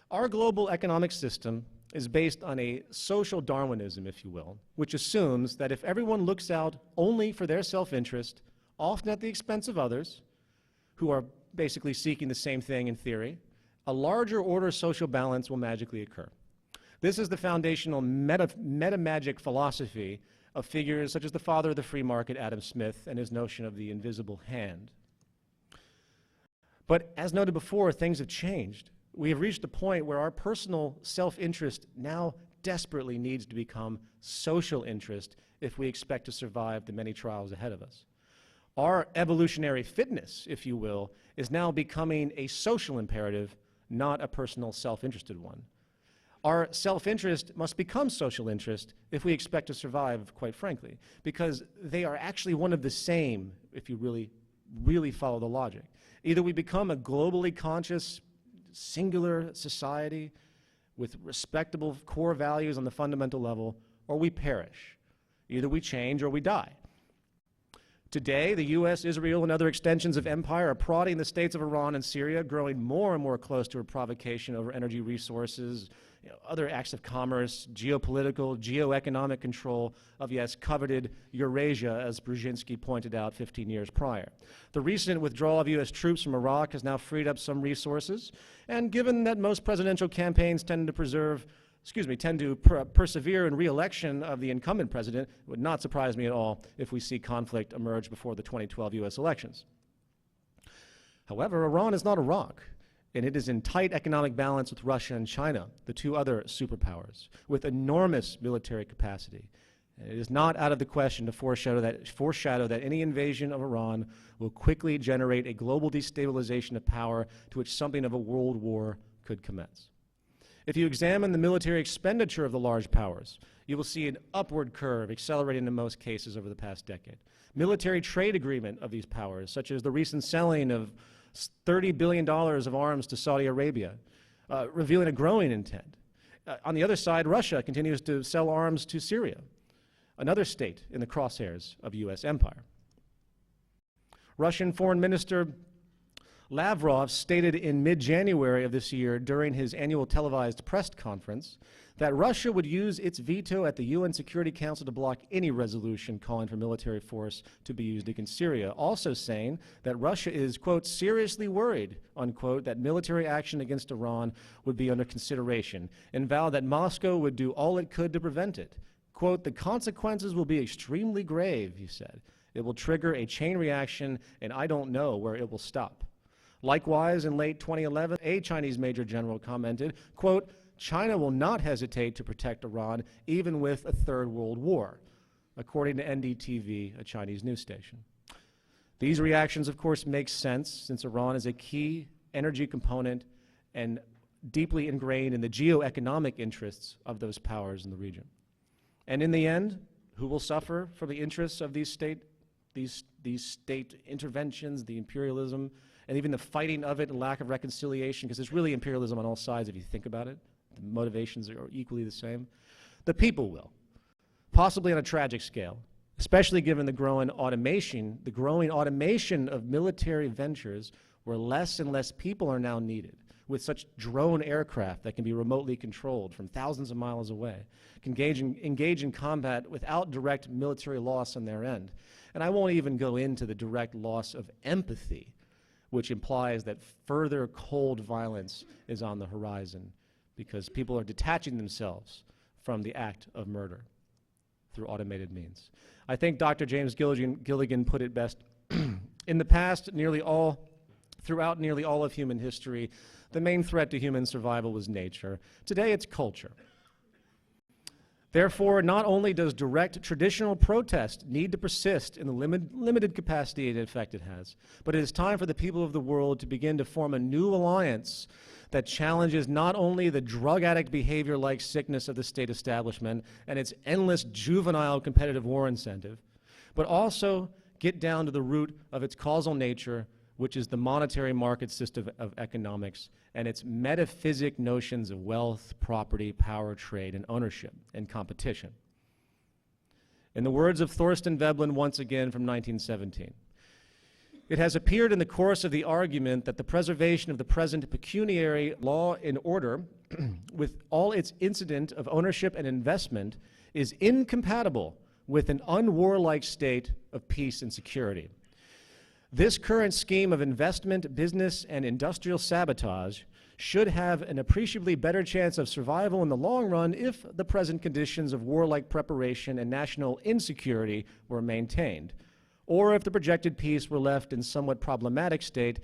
Our global economic system is based on a social Darwinism, if you will, which assumes that if everyone looks out only for their self-interest, often at the expense of others, who are basically seeking the same thing in theory, a larger order social balance will magically occur. This is the foundational meta-magic philosophy of figures such as the father of the free market, Adam Smith, and his notion of the invisible hand. But as noted before, things have changed. We have reached a point where our personal self-interest now desperately needs to become social interest if we expect to survive the many trials ahead of us. Our evolutionary fitness, if you will, is now becoming a social imperative, not a personal self-interested one. Our self-interest must become social interest if we expect to survive, quite frankly, because they are actually one of the same, if you really follow the logic. Either we become a globally conscious, singular society with respectable core values on the fundamental level, or we perish. Either we change or we die. Today, the U.S., Israel, and other extensions of empire are prodding the states of Iran and Syria, growing more and more close to a provocation over energy resources, other acts of commerce, geopolitical, geoeconomic control of, yes, coveted Eurasia, as Brzezinski pointed out 15 years prior. The recent withdrawal of U.S. troops from Iraq has now freed up some resources, and given that most presidential campaigns tend to persevere in re-election of the incumbent president, it would not surprise me at all if we see conflict emerge before the 2012 U.S. elections. However, Iran is not Iraq, and it is in tight economic balance with Russia and China, the two other superpowers, with enormous military capacity. And it is not out of the question to foreshadow that any invasion of Iran will quickly generate a global destabilization of power to which something of a world war could commence. If you examine the military expenditure of the large powers, you will see an upward curve accelerating in most cases over the past decade. Military trade agreement of these powers, such as the recent selling of $30 billion of arms to Saudi Arabia, revealing a growing intent. On the other side, Russia continues to sell arms to Syria, another state in the crosshairs of U.S. empire. Russian Foreign Minister Lavrov stated in mid-January of this year during his annual televised press conference that Russia would use its veto at the UN Security Council to block any resolution calling for military force to be used against Syria, also saying that Russia is, quote, seriously worried, unquote, that military action against Iran would be under consideration, and vowed that Moscow would do all it could to prevent it. Quote, the consequences will be extremely grave, he said. It will trigger a chain reaction, and I don't know where it will stop. Likewise, in late 2011, a Chinese major general commented, quote, China will not hesitate to protect Iran even with a third world war, according to NDTV, a Chinese news station. These reactions, of course, make sense since Iran is a key energy component and deeply ingrained in the geoeconomic interests of those powers in the region. And in the end, who will suffer from the interests of these state interventions, the imperialism, and even the fighting of it and lack of reconciliation, because it's really imperialism on all sides if you think about it. The motivations are equally the same. The people will, possibly on a tragic scale, especially given the growing automation of military ventures where less and less people are now needed, with such drone aircraft that can be remotely controlled from thousands of miles away, can engage in combat without direct military loss on their end. And I won't even go into the direct loss of empathy, which implies that further cold violence is on the horizon because people are detaching themselves from the act of murder through automated means. I think Dr. James Gilligan put it best. In the past, throughout nearly all of human history, the main threat to human survival was nature. Today, it's culture. Therefore, not only does direct traditional protest need to persist in the limited capacity and effect it has, but it is time for the people of the world to begin to form a new alliance that challenges not only the drug addict behavior-like sickness of the state establishment and its endless juvenile competitive war incentive, but also get down to the root of its causal nature, which is the monetary market system of economics and its metaphysic notions of wealth, property, power, trade, and ownership, and competition. In the words of Thorstein Veblen, once again from 1917, it has appeared in the course of the argument that the preservation of the present pecuniary law and order, with all its incident of ownership and investment, is incompatible with an unwarlike state of peace and security. This current scheme of investment, business, and industrial sabotage should have an appreciably better chance of survival in the long run if the present conditions of warlike preparation and national insecurity were maintained, or if the projected peace were left in somewhat problematic state,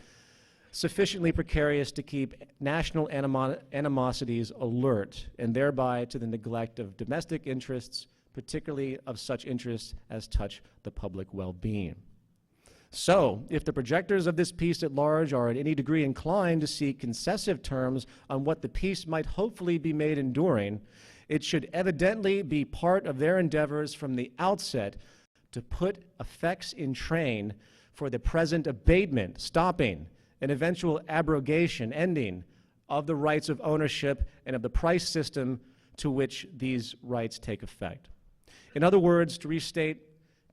sufficiently precarious to keep national animosities alert, and thereby to the neglect of domestic interests, particularly of such interests as touch the public well-being. So, if the projectors of this peace at large are in any degree inclined to seek concessive terms on what the peace might hopefully be made enduring, it should evidently be part of their endeavors from the outset to put effects in train for the present abatement, stopping, and eventual abrogation, ending, of the rights of ownership and of the price system to which these rights take effect. In other words, to restate,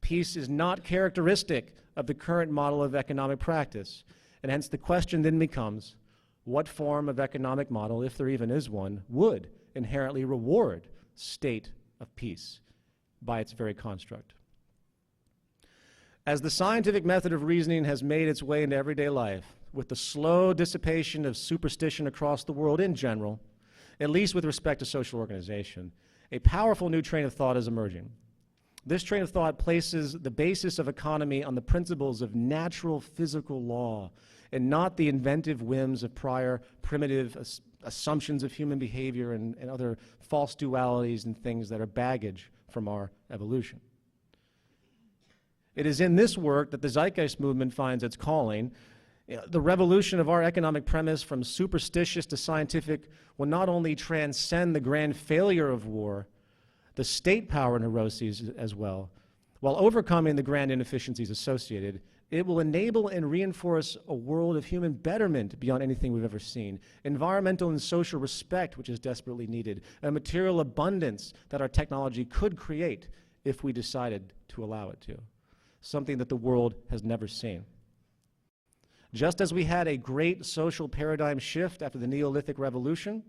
Peace is not characteristic of the current model of economic practice, and hence the question then becomes, what form of economic model, if there even is one, would inherently reward state of peace by its very construct? As the scientific method of reasoning has made its way into everyday life, with the slow dissipation of superstition across the world in general, at least with respect to social organization, a powerful new train of thought is emerging. This train of thought places the basis of economy on the principles of natural physical law and not the inventive whims of prior primitive assumptions of human behavior and other false dualities and things that are baggage from our evolution. It is in this work that the Zeitgeist movement finds its calling. The revolution of our economic premise from superstitious to scientific will not only transcend the grand failure of war, the state power neuroses as well, while overcoming the grand inefficiencies associated. It will enable and reinforce a world of human betterment beyond anything we've ever seen, environmental and social respect, which is desperately needed, a material abundance that our technology could create if we decided to allow it to, something that the world has never seen. Just as we had a great social paradigm shift after the Neolithic Revolution,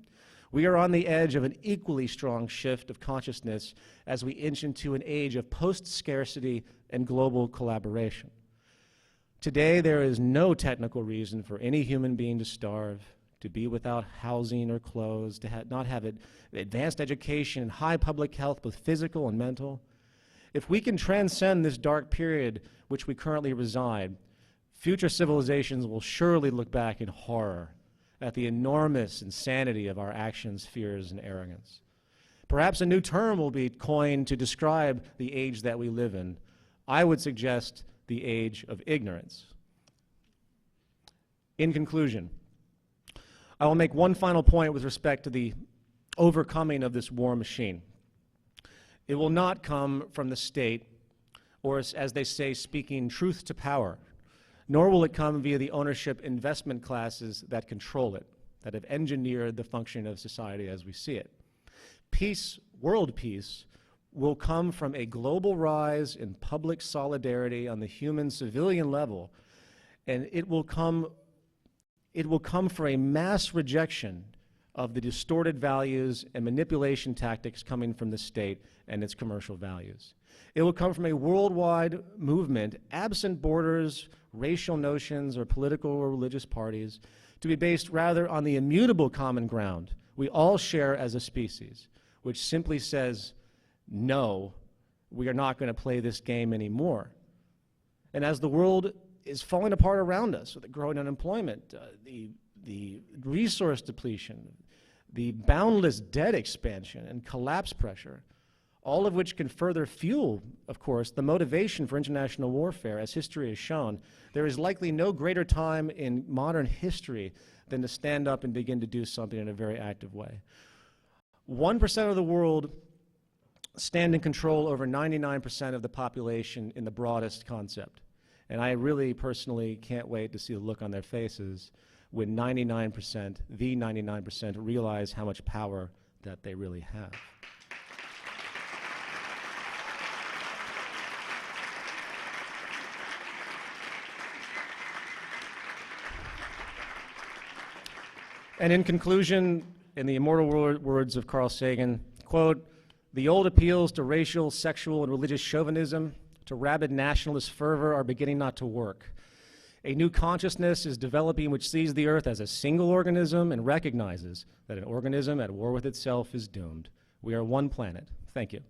we are on the edge of an equally strong shift of consciousness as we inch into an age of post-scarcity and global collaboration. Today, there is no technical reason for any human being to starve, to be without housing or clothes, to not have advanced education and high public health, both physical and mental. If we can transcend this dark period which we currently reside, future civilizations will surely look back in horror at the enormous insanity of our actions, fears, and arrogance. Perhaps a new term will be coined to describe the age that we live in. I would suggest the age of ignorance. In conclusion, I will make one final point with respect to the overcoming of this war machine. It will not come from the state, or as they say, speaking truth to power, nor will it come via the ownership investment classes that control it, that have engineered the functioning of society as we see it. Peace, world peace, will come from a global rise in public solidarity on the human civilian level, and it will come for a mass rejection of the distorted values and manipulation tactics coming from the state and its commercial values. It will come from a worldwide movement, absent borders, racial notions, or political or religious parties, to be based rather on the immutable common ground we all share as a species, which simply says, no, we are not going to play this game anymore. And as the world is falling apart around us with the growing unemployment, the resource depletion, the boundless debt expansion and collapse pressure, all of which can further fuel, of course, the motivation for international warfare, as history has shown, there is likely no greater time in modern history than to stand up and begin to do something in a very active way. 1% of the world stand in control over 99% of the population in the broadest concept. And I really personally can't wait to see the look on their faces when 99%, the 99%, realize how much power that they really have. And in conclusion, in the immortal words of Carl Sagan, quote, "The old appeals to racial, sexual, and religious chauvinism, to rabid nationalist fervor are beginning not to work. A new consciousness is developing which sees the earth as a single organism and recognizes that an organism at war with itself is doomed. We are one planet." Thank you.